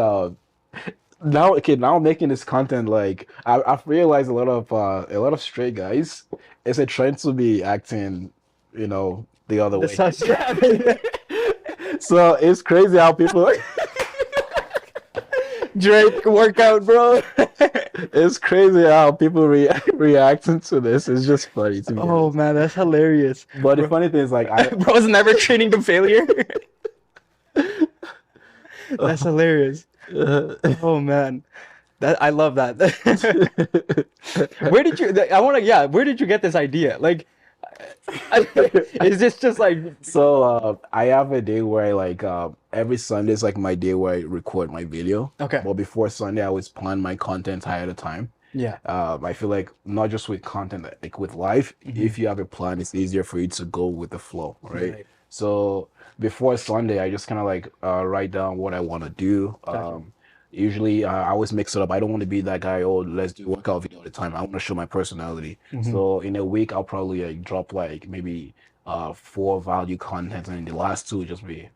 A: now I'm making this content like I've realized a lot of straight guys is a trend to be acting, the other way. So it's crazy how people
B: Drake workout, bro.
A: It's crazy how people reacting to this. It's just funny to me.
B: Oh man, that's hilarious.
A: But the funny thing is like
B: bro's never training to failure. That's hilarious. Oh man, I love that. Where did you get this idea? Like, is this just like?
A: So I have a day where every Sunday is like my day where I record my video.
B: Okay.
A: But before Sunday, I always plan my content ahead of time.
B: Yeah.
A: I feel like not just with content, like with life, if you have a plan, it's easier for you to go with the flow, right? So before Sunday, I just kind of write down what I want to do.
B: Gotcha.
A: Usually, I always mix it up. I don't want to be that guy, oh, let's do workout video all the time. I want to show my personality. So in a week, I'll probably drop maybe 4 value content, and the last 2 just be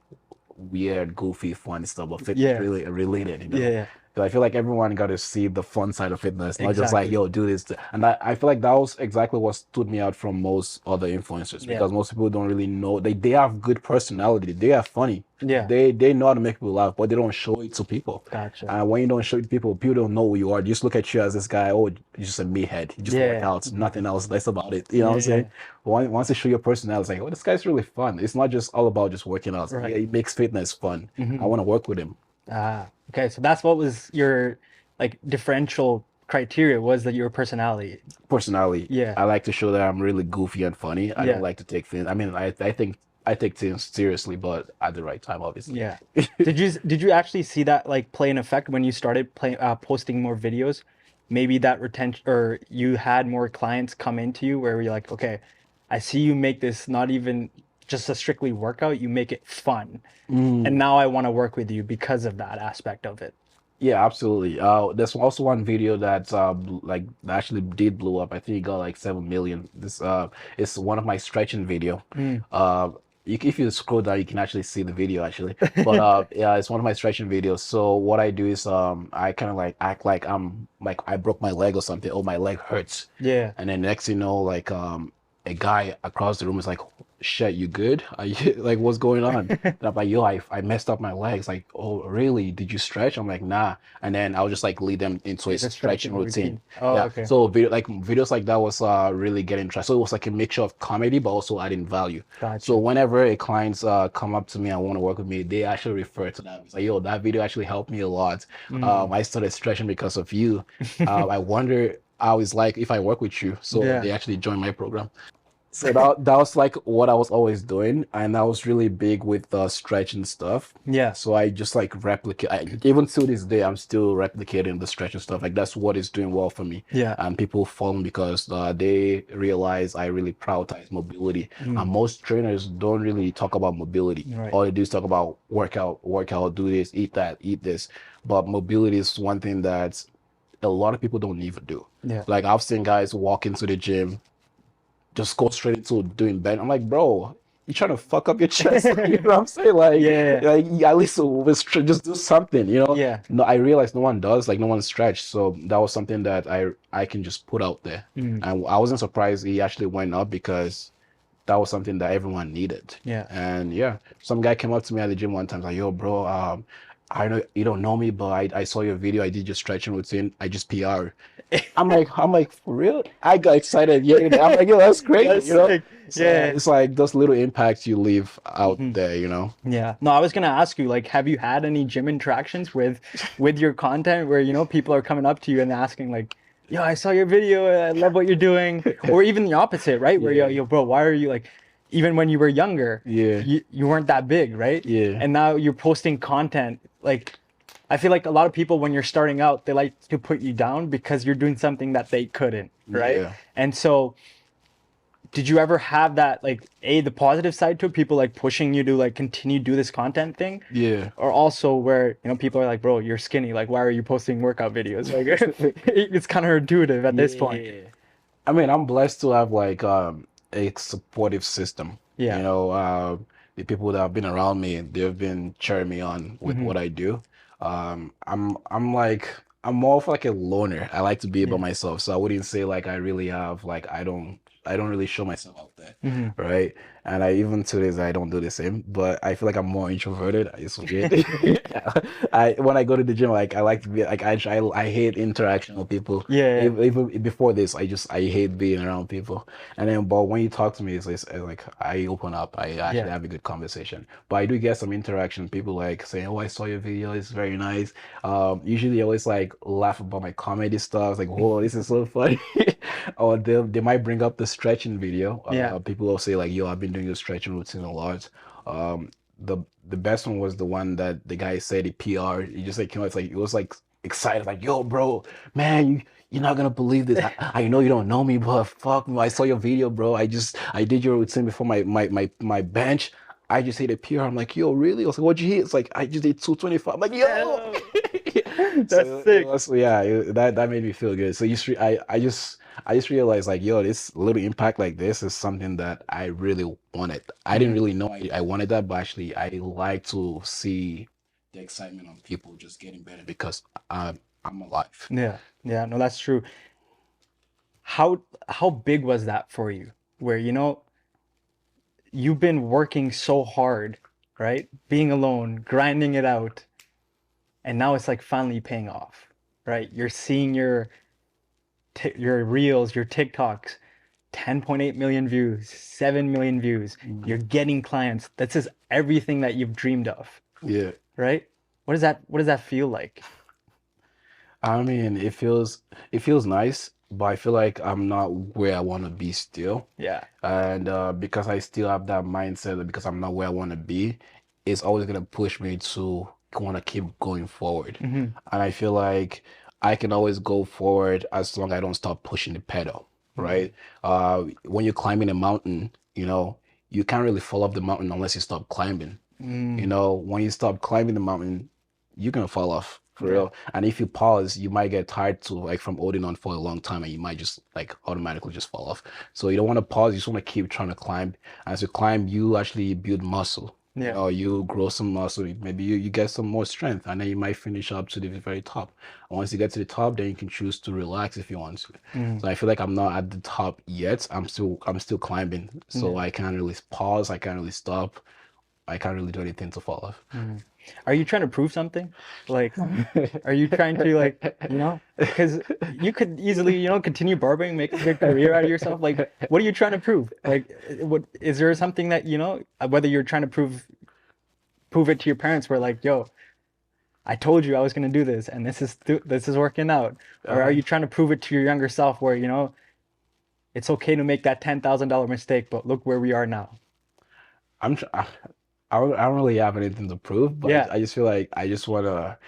A: weird, goofy, fun stuff, but really related,
B: Yeah.
A: Because I feel like everyone got to see the fun side of fitness, not just like, yo, do this. And I feel like that was exactly what stood me out from most other influencers, because most people don't really know. They have good personality. They are funny.
B: Yeah.
A: They know how to make people laugh, but they don't show it to people.
B: Gotcha.
A: And when you don't show it to people, people don't know who you are. They just look at you as this guy, oh, you're just a meathead. You just work out, nothing else. That's about it. You know what I'm saying? Once you show your personality, it's like, oh, this guy's really fun. It's not just all about just working out.
B: Right.
A: It makes fitness fun. I want to work with him.
B: Okay. So that's what was your differential criteria, was that your personality.
A: Yeah. I like to show that I'm really goofy and funny. I don't like to take things. I mean, I think I take things seriously, but at the right time, obviously.
B: Yeah. Did you actually see that play an effect when you started posting more videos? Maybe that retention, or you had more clients come into you where you're like, okay, I see you make this not even just a strictly workout, you make it fun. And now I want to work with you because of that aspect of it.
A: Yeah, absolutely. There's also one video that actually did blow up. I think it got 7 million. This it's one of my stretching video. If you scroll down, you can actually see the video actually. But yeah, it's one of my stretching videos. So what I do is I kind of act like I'm I broke my leg or something. Oh, my leg hurts.
B: Yeah.
A: And then next you know, a guy across the room is like, shit, you good? Are you what's going on? And I'm like, yo, I messed up my legs. Like, oh, really? Did you stretch? I'm like, nah. And then I'll just lead them into a stretching routine.
B: Oh,
A: yeah.
B: okay.
A: So videos like that was really getting traction. So it was a mixture of comedy, but also adding value.
B: Gotcha.
A: So whenever a clients come up to me and want to work with me, they actually refer to that. It's like, yo, that video actually helped me a lot. I started stretching because of you. I wonder how it's like if I work with you. So they actually joined my program. So that was what I was always doing, and I was really big with stretch and stuff.
B: Yeah.
A: So I just replicate. Even to this day, I'm still replicating the stretch and stuff. That's what is doing well for me.
B: Yeah.
A: And people follow me because they realize I really prioritize mobility. And most trainers don't really talk about mobility.
B: Right.
A: All they do is talk about workout, do this, eat that, eat this. But mobility is one thing that a lot of people don't even do.
B: Yeah.
A: I've seen guys walk into the gym, just go straight into doing bench. I'm like, bro, you trying to fuck up your chest? You know what I'm saying? At least just do something,
B: Yeah.
A: No, I realized no one does, no one stretch. So that was something that I can just put out there. And I wasn't surprised he actually went up because that was something that everyone needed.
B: Yeah.
A: And yeah, some guy came up to me at the gym one time, like, yo, bro, I know you don't know me, but I saw your video. I did your stretching routine. I just PR. I'm like, for real? I got excited. Yeah, I'm like, yo, that's great.
B: That's
A: So
B: yeah.
A: it's those little impacts you leave out there,
B: Yeah. No, I was gonna ask you, have you had any gym interactions with your content where people are coming up to you and asking yo, I saw your video, I love what you're doing. Or even the opposite, right? Where
A: Yeah,
B: yo, bro, why are you like, even when you were younger,
A: yeah,
B: you weren't that big, right?
A: yeah,
B: And now you're posting content. Like, I feel like a lot of people, when you're starting out, they like to put you down because you're doing something that they couldn't, right?
A: yeah,
B: And so, did you ever have that, like, the positive side to it, people like pushing you to like continue do this content thing?
A: yeah.
B: Or also where, people are like, bro, you're skinny. Like, why are you posting workout videos? Like, it's kind of intuitive at this point.
A: Yeah. I mean, I'm blessed to have like a supportive system. You
B: Yeah.
A: know, the people that have been around me, they've been cheering me on with
B: Hmm.
A: what I do. I'm like I'm more of like a loner. I like to be by
B: Yeah.
A: myself, so I wouldn't say like I really have like I don't really show myself out there,
B: Hmm.
A: right? And I even to this I don't do the same, but I feel like I'm more introverted. It's weird. I when I go to the gym, like I like to be like I hate interaction with people.
B: Yeah.
A: Even before this, I hate being around people. And then, but when you talk to me, it's like I open up. I actually
B: Yeah.
A: have a good conversation. But I do get some interaction. People like saying, "Oh, I saw your video. It's very nice." Usually, I always like laugh about my comedy stuff. Like, "Whoa, this is so funny." Or they might bring up the stretching video.
B: Yeah.
A: People will say like, "Yo, I've been doing your stretching routine a lot." Um, the the best one was the one that the guy said he PR. He just like it's like it was like excited, like, "Yo, bro, man, you're not gonna believe this. I know you don't know me, but fuck me, I saw your video, bro. I did your routine before my bench. I just hit a PR. I'm like, yo, really? I was like, what'd you hit? It's like I just did 225. I'm like, yo.
B: Oh, that's
A: So it
B: sick.
A: was yeah, that made me feel good. So I just realized like, yo, this little impact like this is something that I really wanted. I didn't
B: Hmm.
A: really know I wanted that, but actually I like to see the excitement on people just getting better because I'm alive.
B: Yeah. Yeah. No, that's true. How big was that for you? Where, you've been working so hard, right? Being alone, grinding it out, and now it's like finally paying off, right? You're seeing your reels, your TikToks, 10.8 million views, 7 million views. You're
A: Mhm.
B: getting clients. That's just everything that you've dreamed of,
A: Yeah.
B: right? What does that feel like?
A: I mean, it feels nice, but I feel like I'm not where I want to be still.
B: Yeah.
A: And because I still have that mindset that because I'm not where I want to be, it's always gonna push me to want to keep going forward.
B: Hmm.
A: And I feel like I can always go forward as long as I don't stop pushing the pedal,
B: Hmm.
A: right? When you're climbing a mountain, you can't really fall off the mountain unless you stop climbing.
B: Mm.
A: When you stop climbing the mountain, you're gonna fall off for
B: Yeah.
A: real. And if you pause, you might get tired to like from holding on for a long time and you might just like automatically just fall off. So you don't want to pause, you just want to keep trying to climb. As you climb, you actually build muscle.
B: Yeah.
A: You grow some muscle, maybe you get some more strength, and then you might finish up to the very top. And once you get to the top, then you can choose to relax if you want to.
B: Mm.
A: So I feel like I'm not at the top yet. I'm still climbing. So
B: Yeah.
A: I can't really pause, I can't really stop. I can't really do anything to fall off.
B: Mm. Are you trying to prove something? Like, are you trying to like, because you could easily, continue barbering, make a good career out of yourself. Like, what are you trying to prove? Like, what is there something that, whether you're trying to prove it to your parents where like, yo, I told you I was gonna do this and this is working out. Or are
A: Uh,
B: you trying to prove it to your younger self where, it's okay to make that $10,000 mistake, but look where we are now.
A: I'm tr- I don't really have anything to prove, but
B: Yeah.
A: I just feel like I just wanna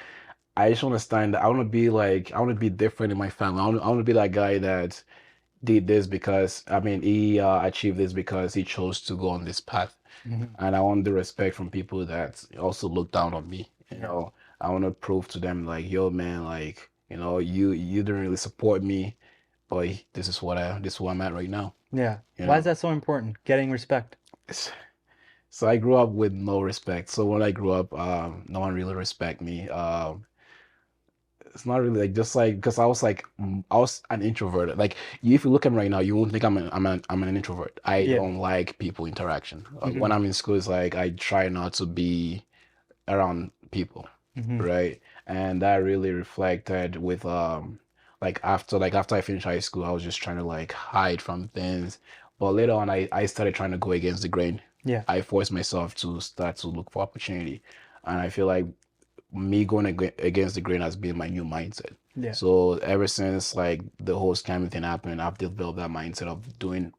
A: stand. I wanna be like I wanna be different in my family. I wanna be that guy that did this because I mean he achieved this because he chose to go on this path,
B: Mhm.
A: and I want the respect from people that also look down on me.
B: Yeah.
A: I want to prove to them like, yo, man, like you didn't really support me, but this is where I'm at right now.
B: Yeah.
A: You
B: Why is
A: know.
B: that so important? Getting respect.
A: So I grew up with no respect. So when I grew up, no one really respect me. It's not really like just like because I was an introvert. Like if you look at me right now, you won't think I'm an introvert. I
B: Yeah.
A: don't like people interaction. When
B: Hmm.
A: I'm in school, it's like I try not to be around people,
B: Hmm.
A: right? And that really reflected with like after I finished high school, I was just trying to like hide from things. But later on, I started trying to go against the grain.
B: Yeah.
A: I forced myself to start to look for opportunity, and I feel like me going against the grain has been my new mindset.
B: Yeah.
A: So ever since like the whole scamming thing happened, I've developed that mindset of doing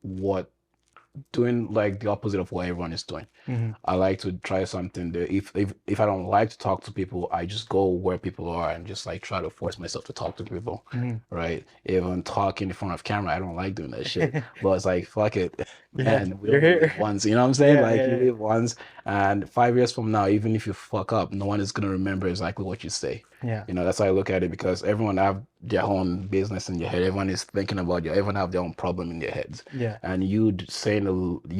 A: like the opposite of what everyone is doing.
B: Mm-hmm.
A: I like to try something that if I don't like to talk to people, I just go where people are and just like try to force myself to talk to people,
B: Mm-hmm.
A: right? Even talking in front of camera, I don't like doing that shit. But it's like fuck it,
B: Yeah,
A: man. We
B: you're
A: only live
B: here.
A: once, you know what I'm saying?
B: Yeah,
A: Like you
B: yeah,
A: live once, and 5 years from now, even if you fuck up, no one is gonna remember exactly what you say.
B: yeah,
A: You know, that's how I look at it because everyone have their own business in your head. Everyone is thinking about you. Everyone have their own problem in their heads.
B: yeah,
A: And you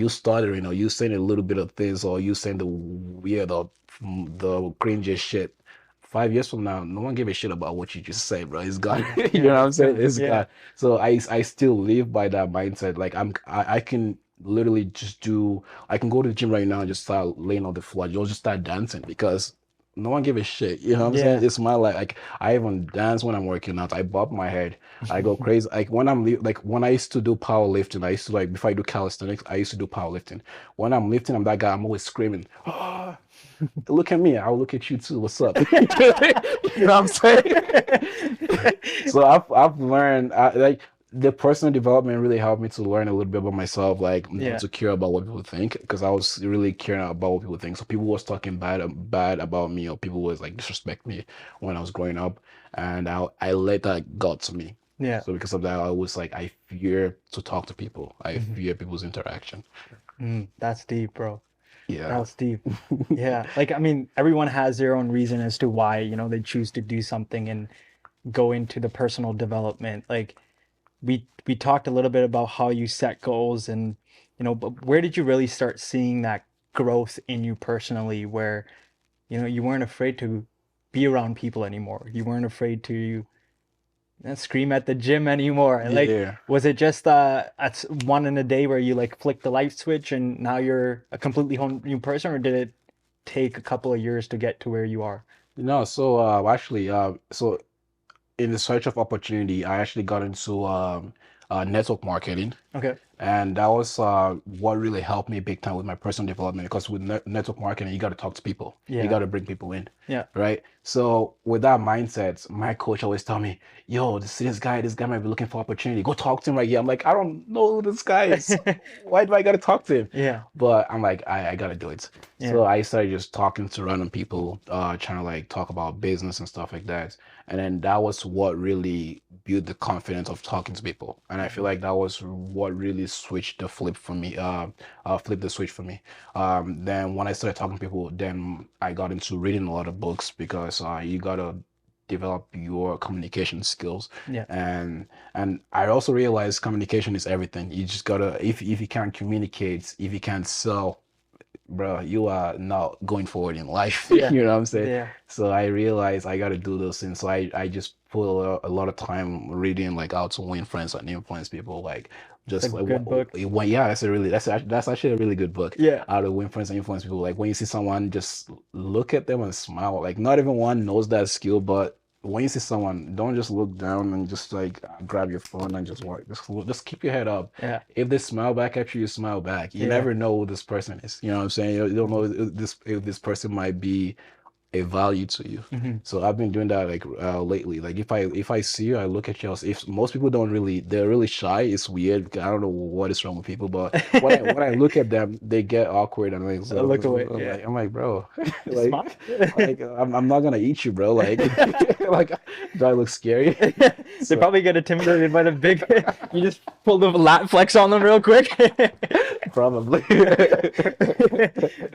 A: stuttering or you saying a little bit of things or you saying the weird or the cringy shit. 5 years from now, no one give a shit about what you just said, bro. It's gone.
B: yeah,
A: You
B: yeah.
A: know what I'm
B: It's
A: saying?
B: gone.
A: It's
B: Yeah,
A: gone. So I still live by that mindset. Like I can literally just do I can go to the gym right now and just start laying on the floor. You'll just start dancing because no one give a shit. You know what I'm saying?
B: yeah.
A: It's my life. Like I even dance when I'm working out. I bop my head. I go crazy. Like when like when I used to do powerlifting, I used to like before I do calisthenics, I used to do powerlifting. When I'm lifting, I'm that guy. I'm always screaming. "Ah, look at me. I'll look at you too. What's up?" You know what I'm saying? So I've learned like the personal development really helped me to learn a little bit about myself, like not
B: Yeah.
A: to care about what people think, because I was really caring about what people think. So people was talking bad about me, or people was like disrespect me when I was growing up, and I let that got to me.
B: Yeah.
A: So because of that, I was like I fear to talk to people. I
B: Mhm.
A: fear people's interaction.
B: That's deep, bro.
A: Yeah.
B: That's deep. Yeah. Like, I mean, everyone has their own reason as to why, they choose to do something and go into the personal development. Like, we talked a little bit about how you set goals and, but where did you really start seeing that growth in you personally where, you weren't afraid to be around people anymore. You weren't afraid to scream at the gym anymore. Like,
A: Yeah.
B: was it just at one in a day where you like flick the light switch and now you're a completely whole new person, or did it take a couple of years to get to where you are?
A: No, so actually so in the search of opportunity, I actually got into network marketing.
B: Okay.
A: And that was what really helped me big time with my personal development because with network marketing, you got to talk to people. You
B: Yeah.
A: got to bring people in,
B: Yeah.
A: right? So with that mindset, my coach always tell me, yo, this guy might be looking for opportunity. Go talk to him right here. I'm like, I don't know who this guy is. Why do I got to talk to him?
B: Yeah.
A: But I'm like, I got to do it.
B: Yeah.
A: So I started just talking to random people, trying to like talk about business and stuff like that. And then that was what really built the confidence of talking to people. And I feel
B: Mhm.
A: like that was what really switched the flip for me, flipped the switch for me. Then when I started talking to people, then I got into reading a lot of books because you gotta develop your communication skills.
B: Yeah.
A: And I also realized communication is everything. You just gotta if you can't communicate, if you can't sell, bro, you are not going forward in life.
B: Yeah.
A: You know what I'm saying?
B: Yeah.
A: So I realized I got to do those things. So I just put a lot of time reading like how to win friends and influence people. Like
B: It's a
A: just like
B: good book.
A: yeah, that's actually a really good book.
B: Yeah.
A: How to win friends and influence people. Like when you see someone, just look at them and smile. Like not everyone knows that skill, but when you see someone, don't just look down and just like grab your phone and just walk. Just keep your head up.
B: Yeah.
A: If they smile back at you, you smile back. You
B: Yeah.
A: never know who this person is. You know what I'm saying? You don't know if this person might be a value to you.
B: Hmm.
A: So I've been doing that like lately. Like if I see you, I look at you. If most people don't really, they're really shy. It's weird. Because I don't know what is wrong with people, but when I look at them, they get awkward and like
B: I
A: so
B: look away. Yeah.
A: I'm like bro,
B: Just smile.
A: I'm not gonna eat you, bro. Like like do I look scary?
B: They
A: So
B: probably get intimidated by the big. You just pull the lat flex on them real quick.
A: probably.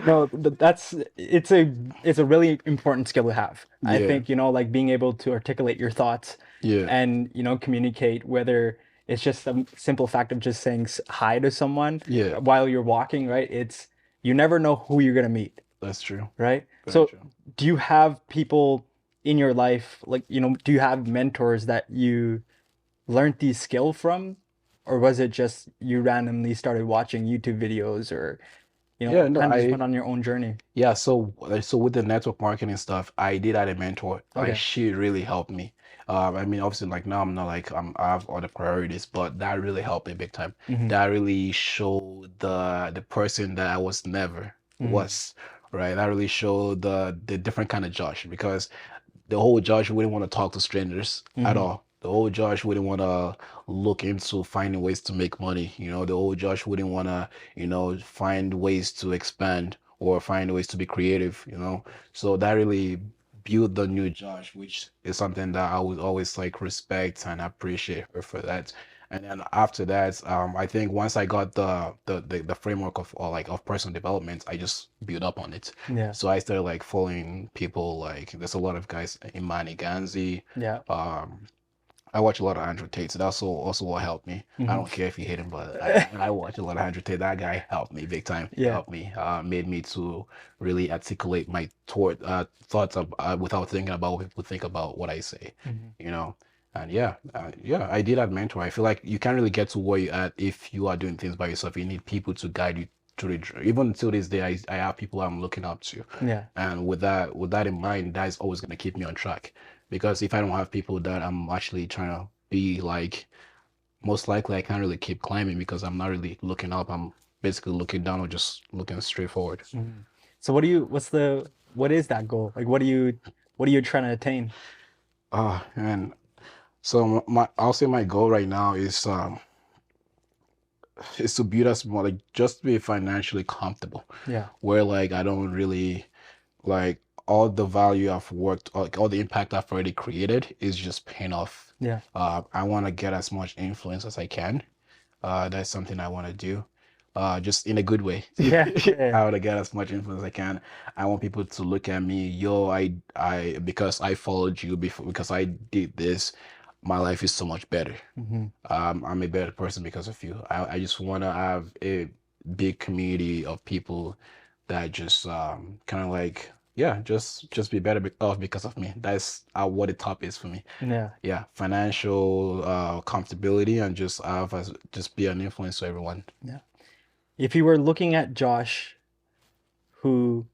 B: No, it's a really important skill to have. I
A: Yeah,
B: think, like being able to articulate your thoughts
A: yeah,
B: and, communicate, whether it's just a simple fact of just saying hi to someone
A: yeah.
B: while you're walking, right? You never know who you're gonna meet,
A: That's true.
B: right?
A: Very
B: So
A: true.
B: do you have people in your life, like, do you have mentors that you learned these skills from? Or was it just you randomly started watching YouTube videos or,
A: Yeah, no,
B: kind of just went on your own journey?
A: yeah, so with the network marketing stuff, I did have a mentor. Like
B: Okay.
A: she really helped me. I mean, obviously, like now I'm not like I have other priorities, but that really helped me big time.
B: Hmm.
A: That really showed the person that I was never
B: Hmm.
A: was. right? That really showed the different kind of Josh, because the whole Josh wouldn't want to talk to strangers at
B: Hmm.
A: all. The whole Josh wouldn't want to look into finding ways to make money. The whole Josh wouldn't want to, find ways to expand or find ways to be creative. So that really built the new Josh, which is something that I would always like respect and appreciate her for that. And then after that, I think once I got the framework of or like of personal development, I just built up on it.
B: Yeah.
A: So I started like following people like there's a lot of guys, Imani Ganzi.
B: Yeah.
A: I watch a lot of Andrew Tate, so that's also what helped me. I
B: Hmm.
A: don't care if you hate him, but I watch a lot of Andrew Tate. That guy helped me big time. He
B: Yeah.
A: helped me, made me to really articulate my thoughts without thinking about what people think about what I say,
B: Hmm.
A: you know. And yeah, I did have mentor. I feel like you can't really get to where you're at if you are doing things by yourself. You need people to guide you through the even until this day. I have people I'm looking up to,
B: Yeah.
A: and with that in mind, that is always going to keep me on track. Because if I don't have people that I'm actually trying to be like, most likely I can't really keep climbing because I'm not really looking up. I'm basically looking down or just looking straight forward.
B: Hmm. So what is that goal? Like what are you trying to attain?
A: And so I'll say my goal right now is to build us more like just be financially comfortable,
B: Yeah.
A: where like I don't really like all the value I've worked, like all the impact I've already created is just paying off.
B: Yeah.
A: I want to get as much influence as I can. That's something I want to do, just in a good way.
B: Yeah. Yeah.
A: I want to get as much influence as I can. I want people to look at me, yo, because I followed you before, because I did this, my life is so much better.
B: Hmm.
A: I'm a better person because of you. I just want to have a big community of people that just kind of like, yeah, just be better off because of me. That's what the top is for me.
B: Yeah.
A: Yeah, financial comfortability and just be an influence to everyone.
B: Yeah. If you were looking at Josh who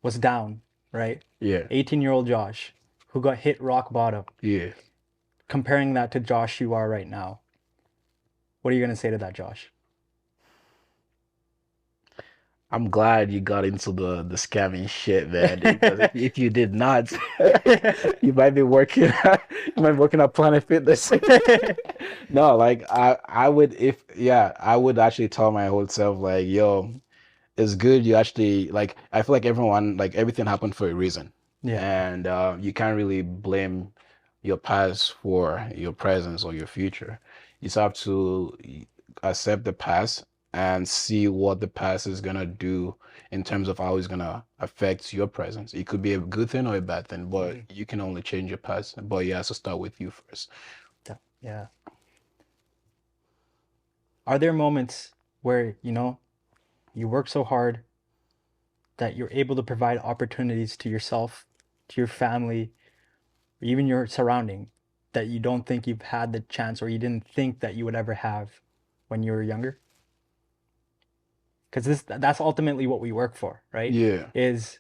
B: was down, right?
A: Yeah,
B: 18-year-old Josh who got hit rock bottom,
A: yeah.
B: comparing that to Josh you are right now, what are you going to say to that Josh?
A: I'm glad you got into the scamming shit, man. Because if you did not, you might be working you might be working at Planet Fitness. No, like I would if yeah, I would actually tell my whole self like, yo, it's good you actually like I feel like everyone like everything happened for a reason.
B: Yeah.
A: And you can't really blame your past for your presence or your future. You just have to accept the past and see what the past is gonna do in terms of how it's gonna affect your presence. It could be a good thing or a bad thing, but
B: Mhm.
A: you can only change your past. But you have to start with you first.
B: Yeah. Are there moments where, you work so hard that you're able to provide opportunities to yourself, to your family, or even your surrounding that you don't think you've had the chance or you didn't think that you would ever have when you were younger? Because that's ultimately what we work for, right?
A: Yeah,
B: Is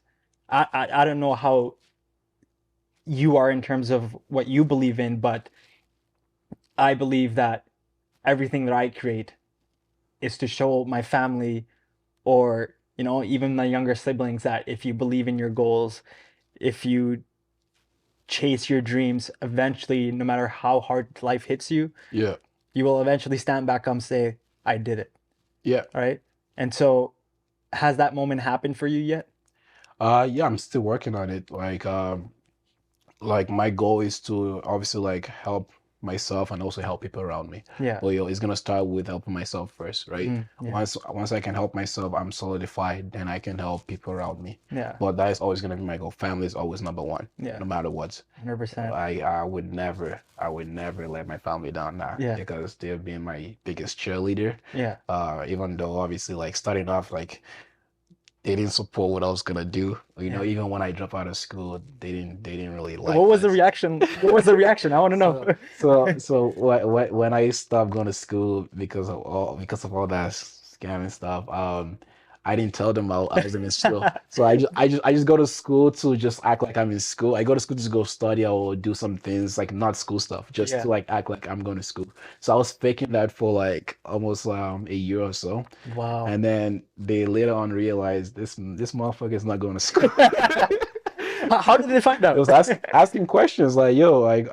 B: I don't know how you are in terms of what you believe in, but I believe that everything that I create is to show my family or even my younger siblings that if you believe in your goals, if you chase your dreams, eventually, no matter how hard life hits you,
A: yeah,
B: you will eventually stand back up and say, I did it.
A: yeah.
B: Right. And so has that moment happened for you yet?
A: Yeah, I'm still working on it. Like my goal is to obviously like help myself and also help people around me.
B: Yeah.
A: But it's gonna start with helping myself first, right?
B: Yeah.
A: Once I can help myself, I'm solidified, then I can help people around me.
B: Yeah.
A: But that is always gonna be my goal. Family is always number one,
B: Yeah.
A: no matter what.
B: 100%.
A: I would never let my family down now
B: Yeah.
A: because they've been my biggest cheerleader.
B: Yeah.
A: Even though obviously like starting off like they didn't support what I was gonna do.
B: Yeah.
A: Even when I dropped out of school, they didn't really like
B: What was the
A: that.
B: reaction? What was the reaction? I want to know.
A: So when I stopped going to school because of all that scamming stuff, I didn't tell them I wasn't in school. So I just go to school to just act like I'm in school. I go to school to go study or do some things like not school stuff, just
B: Yeah.
A: to like act like I'm going to school. So I was faking that for like almost a year or so.
B: Wow.
A: And then they later on realized this motherfucker is not going to school.
B: How did they find
A: It
B: out?
A: was asking questions like, "Yo, like,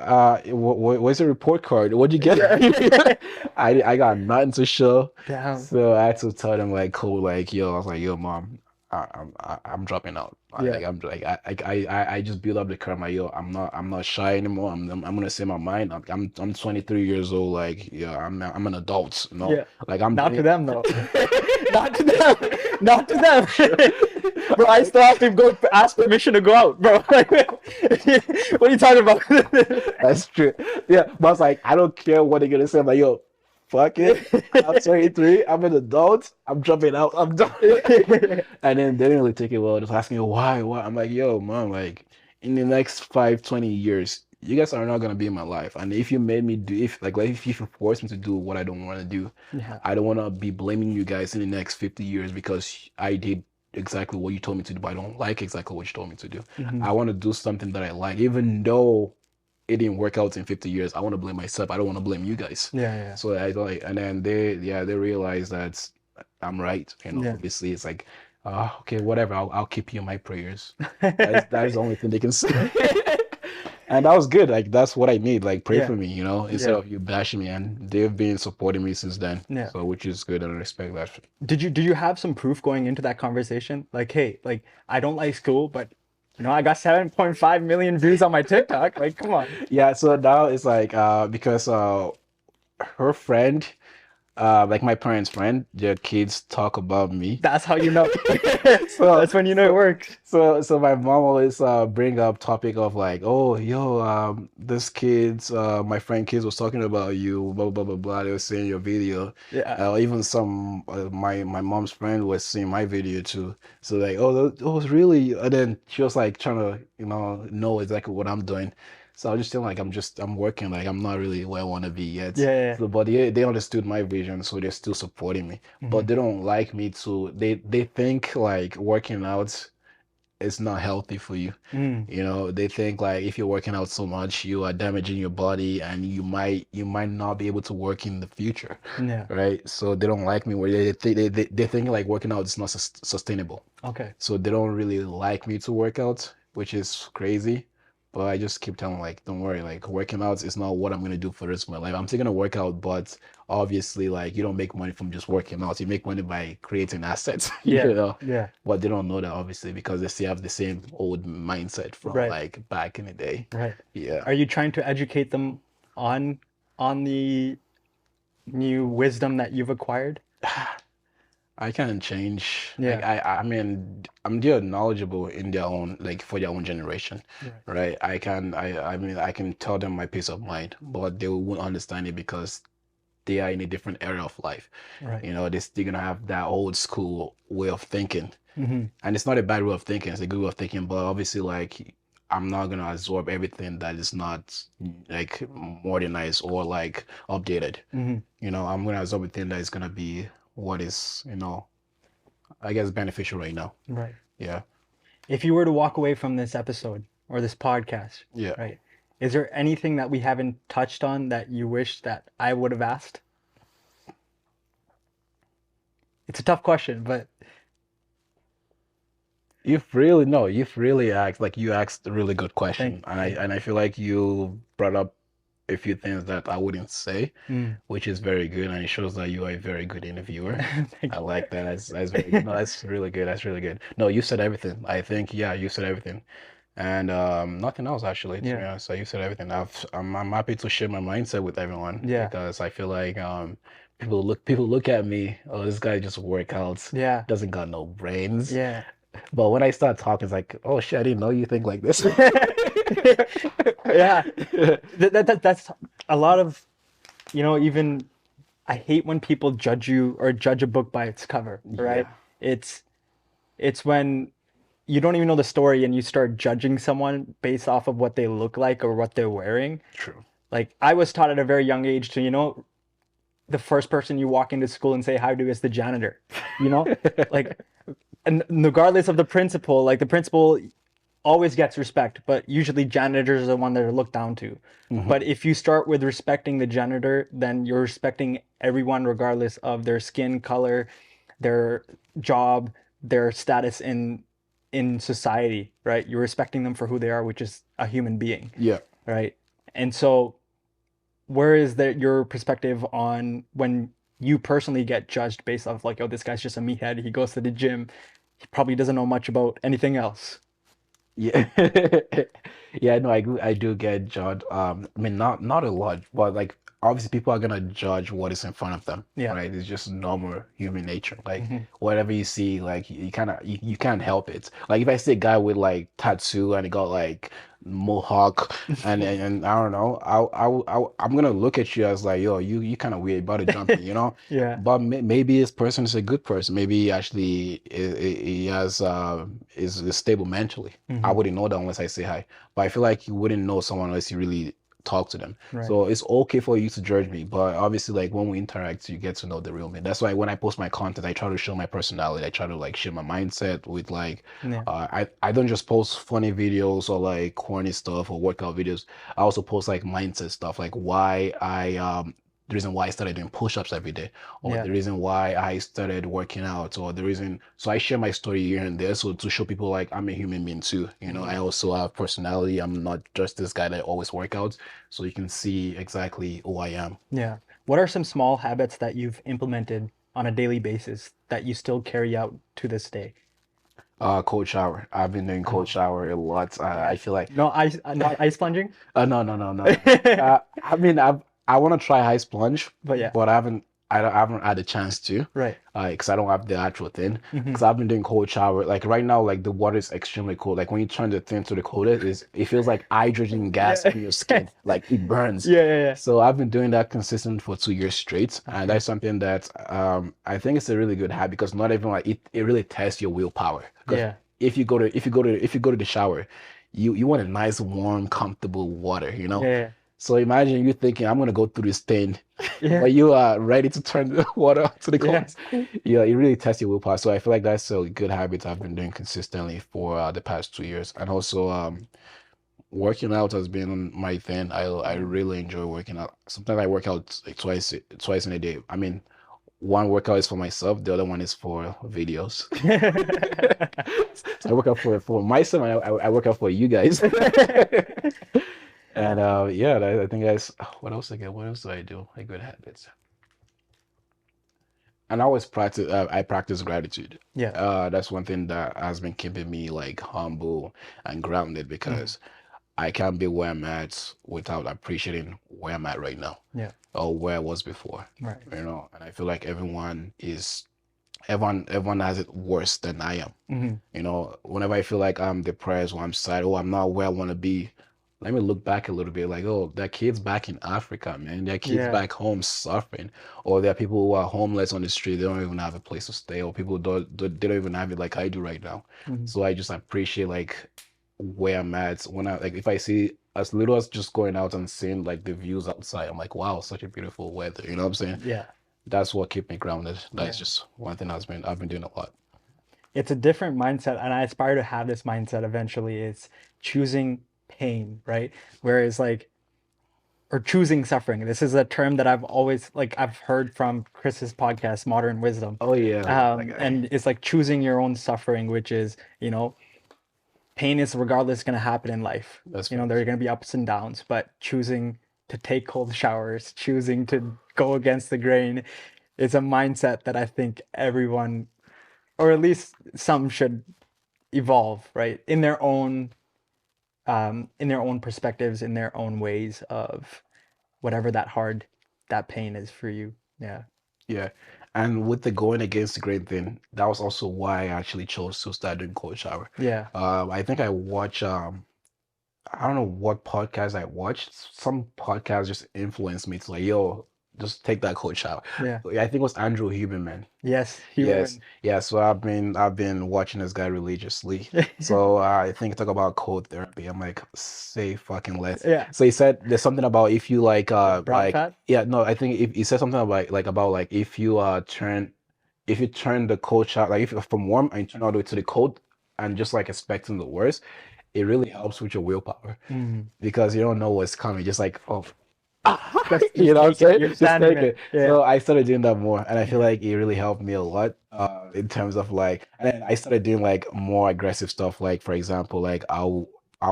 A: where's your report card? What'd you get?"
B: Yeah.
A: I got nothing to show,
B: Damn.
A: so I had to tell them like, "Cool, like, yo," I was like, "Yo, mom, I'm dropping out.
B: Yeah.
A: Like, I'm like, I just built up the courage. Like, yo, I'm not shy anymore. I'm gonna say my mind. I'm 23 years old. Like, yeah, I'm an adult. You know,
B: Yeah.
A: like I'm
B: Not to
A: doing."
B: them though. Not to them. Not to them. Bro, I still have to go ask permission to go out, bro. Like, what are you talking about?
A: That's true. Yeah, but I was like, I don't care what they're gonna say. I'm like, yo, fuck it. I'm 23. I'm an adult. I'm jumping out. I'm done. And then they didn't really take it well. Just asking me why, why. I'm like, yo, mom, like in the next 5, 20 years, you guys are not gonna be in my life. And if you made me do, if you force me to do what I don't want to do,
B: Yeah.
A: I don't want to be blaming you guys in the next 50 years because I did exactly what you told me to do, but I don't like exactly what you told me to do.
B: Mhm.
A: I want to do something that I like, even though it didn't work out in 50 years. I want to blame myself. I don't want to blame you guys.
B: Yeah, yeah.
A: So I like, and then they realize that I'm right.
B: Yeah.
A: Obviously it's like, okay, whatever. I'll keep you in my prayers. That is the only thing they can say. And that was good. Like that's what I need. Like pray
B: Yeah.
A: for me, instead
B: Yeah.
A: of you bashing me. And they've been supporting me since then.
B: Yeah.
A: So which is good, and I respect that.
B: Did you have some proof going into that conversation? Like, hey, like I don't like school, but I got 7.5 million views on my TikTok. Like, come on.
A: Yeah, so now it's like because her friend, like my parents' friend, their kids talk about me.
B: That's how you know.
A: So
B: That's when you know it works.
A: so my mom always bring up topic of like, oh yo, this kids, my friend kids was talking about you, blah blah blah blah. They were seeing your video.
B: Yeah.
A: Even some my mom's friend was seeing my video too. So like, oh, that was really, and then she was like trying to know exactly what I'm doing. So I was just feeling like I'm working, like I'm not really where I want to be yet.
B: Yeah, yeah.
A: So, but they understood my vision, so they're still supporting me. But
B: Mhm.
A: they don't like me to. They think like working out is not healthy for you.
B: Mm.
A: They think like if you're working out so much, you are damaging your body, and you might not be able to work in the future,
B: Yeah.
A: right? So they don't like me where they think like working out is not sustainable.
B: Okay.
A: So they don't really like me to work out, which is crazy. But I just keep telling them, like, don't worry, like working out is not what I'm gonna do for the rest of my life. I'm still gonna work out, but obviously, like you don't make money from just working out. You make money by creating assets,
B: Yeah. Yeah.
A: But they don't know that obviously because they still have the same old mindset from
B: Right.
A: like back in the day.
B: Right.
A: Yeah.
B: Are you trying to educate them on the new wisdom that you've acquired?
A: I can't change.
B: Yeah.
A: Like I mean, they're knowledgeable in their own, like for their own generation, right? I can tell them my peace of mind, but they won't understand it because they are in a different era of life.
B: Right.
A: They're gonna have that old school way of thinking,
B: Mm-hmm.
A: and it's not a bad way of thinking. It's a good way of thinking, but obviously, like I'm not gonna absorb everything that is not like modernized or like updated.
B: Mm-hmm.
A: I'm gonna absorb everything that is gonna be what is, I guess beneficial right now.
B: Right.
A: Yeah.
B: If you were to walk away from this episode or this podcast,
A: Yeah.
B: right, is there anything that we haven't touched on that you wish that I would have asked? It's a tough question, but
A: You've really asked a really good question.
B: Thank you.
A: And I feel like you brought up a few things that I wouldn't say,
B: Mm.
A: which is very good, and it shows that you are a very good interviewer.
B: Thank
A: I
B: you.
A: like that. That's very good. No, that's really good. That's really good. No, you said everything. I think, yeah, you said everything. And nothing else actually, to be
B: Yeah.
A: honest. So you said everything. I'm happy to share my mindset with everyone
B: Yeah.
A: because I feel like people look at me, oh, this guy just workouts,
B: Yeah.
A: doesn't got no brains.
B: Yeah.
A: But when I start talking, it's like, oh shit, I didn't know you think like this.
B: Yeah. That's a lot of, even I hate when people judge you or judge a book by its cover, right? It's when you don't even know the story and you start judging someone based off of what they look like or what they're wearing.
A: True.
B: Like I was taught at a very young age to, the first person you walk into school and say hi to is the janitor, you know? Like, and regardless of the principal, like the principal always gets respect, but usually janitors are the one that are looked down to.
A: Mhm.
B: But if you start with respecting the janitor, then you're respecting everyone regardless of their skin color, their job, their status in society, right? You're respecting them for who they are, which is a human being,
A: Yeah.
B: right? And so where is that your perspective on when you personally get judged based off like, oh, this guy's just a meathead, he goes to the gym, he probably doesn't know much about anything else.
A: Yeah. Yeah, no, I do get judged. I mean, not a lot, but like obviously people are gonna judge what is in front of them,
B: Yeah.
A: right? It's just normal human nature. Like
B: Hmm.
A: whatever you see, like you kind of you can't help it. Like if I see a guy with like tattoo and he got like mohawk and I don't know, I'm gonna look at you as like, yo, you kind of weird, about to jump me, you know?
B: Yeah.
A: But maybe this person is a good person. Maybe he actually he has is stable mentally. I
B: Hmm.
A: wouldn't know that unless I say hi. But I feel like you wouldn't know someone unless you really talk to them.
B: Right.
A: So it's okay for you to judge me, but obviously, like when we interact, you get to know the real me. That's why when I post my content, I try to show my personality. I try to like share my mindset with like,
B: Yeah.
A: I don't just post funny videos or like corny stuff or workout videos. I also post like mindset stuff, like why the reason why I started doing push-ups every day, or
B: Yeah.
A: the reason why I started working out, or the reason. So I share my story here and there, so to show people like I'm a human being too. You know,
B: Hmm.
A: I also have personality. I'm not just this guy that always work out. So you can see exactly who I am.
B: Yeah. What are some small habits that you've implemented on a daily basis that you still carry out to this day?
A: Cold shower. I've been doing cold
B: Oh,
A: shower a lot. I
B: yeah.
A: feel like,
B: No ice, not ice plunging.
A: no, no, no, no, no. I mean, I want to try high sponge,
B: But yeah,
A: but I haven't had a chance to,
B: right.
A: because I don't have the actual thing.
B: Hmm.
A: Because I've been doing cold shower. Like right now, like the water is extremely cold. Like when you turn the thing to the coldest, it feels like hydrogen gas
B: Yeah.
A: on your skin. Like it burns.
B: Yeah, yeah, yeah.
A: So I've been doing that consistent for 2 years straight, and
B: Okay.
A: that's something that I think it's a really good habit because not even like it really tests your willpower. Because
B: Yeah.
A: if you go to the shower, you want a nice, warm, comfortable water, you know?
B: Yeah.
A: So imagine you thinking, I'm gonna go through this thing,
B: Yeah.
A: but you are ready to turn the water to the
B: Yeah.
A: coldest. Yeah, it really tests your willpower. So I feel like that's a good habit I've been doing consistently for the past 2 years. And also, working out has been my thing. I
B: Mm.
A: really enjoy working out. Sometimes I work out like twice in a day. I mean, one workout is for myself, the other one is for videos. So I work out for myself, and I work out for you guys. And yeah, I think that's what else again. What else do I do? Like good habits. And I always practice. I practice gratitude.
B: Yeah.
A: That's one thing that has been keeping me like humble and grounded
B: Mhm.
A: because I can't be where I'm at without appreciating where I'm at right now
B: Yeah.
A: or where I was before.
B: Right.
A: You know, and I feel like everyone has it worse than I am.
B: Hmm.
A: You know, whenever I feel like I'm depressed or I'm sad, oh, I'm not where I want to be, let me look back a little bit like, oh, there are kids back in Africa, man. There are kids
B: Yeah.
A: back home suffering. Or there are people who are homeless on the street. They don't even have a place to stay. Or people they don't even have it like I do right now.
B: Hmm.
A: So I just appreciate like where I'm at. When I like if I see as little as just going out and seeing like the views outside, I'm like, wow, such a beautiful weather. You know what I'm saying?
B: Yeah.
A: That's what keep me grounded. That's
B: Yeah.
A: just one thing I've been doing a lot.
B: It's a different mindset, and I aspire to have this mindset eventually. It's choosing pain, right? Whereas like or choosing suffering. This is a term that I've always like I've heard from Chris's podcast, Modern Wisdom.
A: Oh yeah, I love that guy.
B: And it's like choosing your own suffering, which is, pain is regardless going to happen in life.
A: That's
B: There are
A: facts.
B: going to be ups and downs, but choosing to take cold showers, choosing to go against the grain is a mindset that I think everyone, or at least some, should evolve, right? In their own perspectives, in their own ways of whatever that pain is for you. Yeah.
A: Yeah. And with the going against the grain thing, that was also why I actually chose to start doing cold shower.
B: Yeah.
A: I think I watch I don't know what podcast I watched. Some podcast just influenced me to like, yo, just take that coach out.
B: Yeah.
A: I think it was Andrew Huberman.
B: Yes.
A: Yes, yeah. So I've been watching this guy religiously. So I think talk about code therapy. I'm like, say fucking less.
B: Yeah.
A: So he said there's something about if you
B: Brown fat?
A: yeah, no, I think if he said something about like if you turn the coach out, like if you're from warm and you turn all the way to the cold and just like expecting the worst, it really helps with your willpower because you don't know what's coming. Just like, oh, you know what I'm saying?
B: You're
A: Just
B: standing
A: take it.
B: there. Yeah.
A: So I started doing that more, and I feel like it really helped me a lot in terms of like, and then I started doing like more aggressive stuff. Like for example, like I'll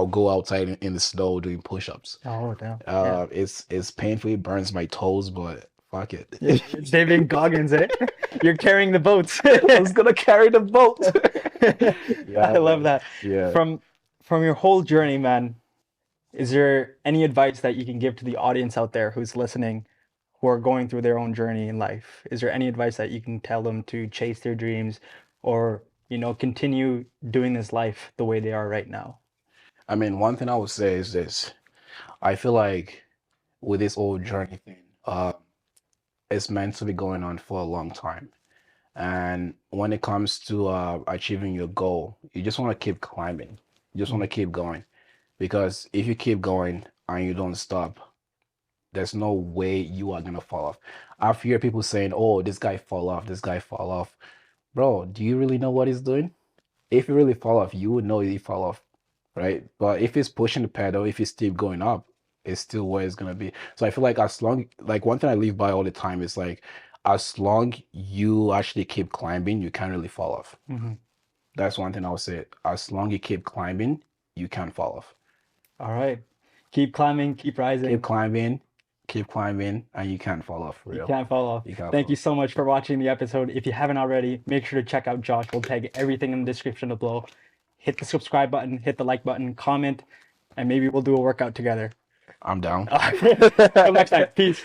A: go outside in the snow doing push-ups.
B: Oh, damn. Yeah.
A: It's painful, it burns my toes, but fuck it.
B: Yeah. David Goggins, eh? You're carrying the boats.
A: I was gonna carry the boat. Yeah,
B: I love that.
A: Yeah.
B: From your whole journey, man, is there any advice that you can give to the audience out there who's listening, who are going through their own journey in life? Is there any advice that you can tell them to chase their dreams or, continue doing this life the way they are right now?
A: I mean, one thing I would say is this. I feel like with this whole journey thing, it's meant to be going on for a long time. And when it comes to achieving your goal, you just want to keep climbing. You just want to keep going. Because if you keep going and you don't stop, there's no way you are gonna fall off. I hear people saying, "Oh, this guy fall off, this guy fall off." Bro, do you really know what he's doing? If you really fall off, you would know he fall off, right? But if he's pushing the pedal, if he's still going up, it's still where it's gonna be. So I feel like as long, like one thing I live by all the time is like, as long you actually keep climbing, you can't really fall off. That's one thing I would say. As long you keep climbing, you can't fall off.
B: All right. Keep climbing, keep rising.
A: Keep climbing, and you can't fall off for real.
B: You can't fall off. Thank you so much for watching the episode. If you haven't already, make sure to check out Josh. We'll tag everything in the description below. Hit the subscribe button, hit the like button, comment, and maybe we'll do a workout together.
A: I'm down.
B: Till next time. Peace.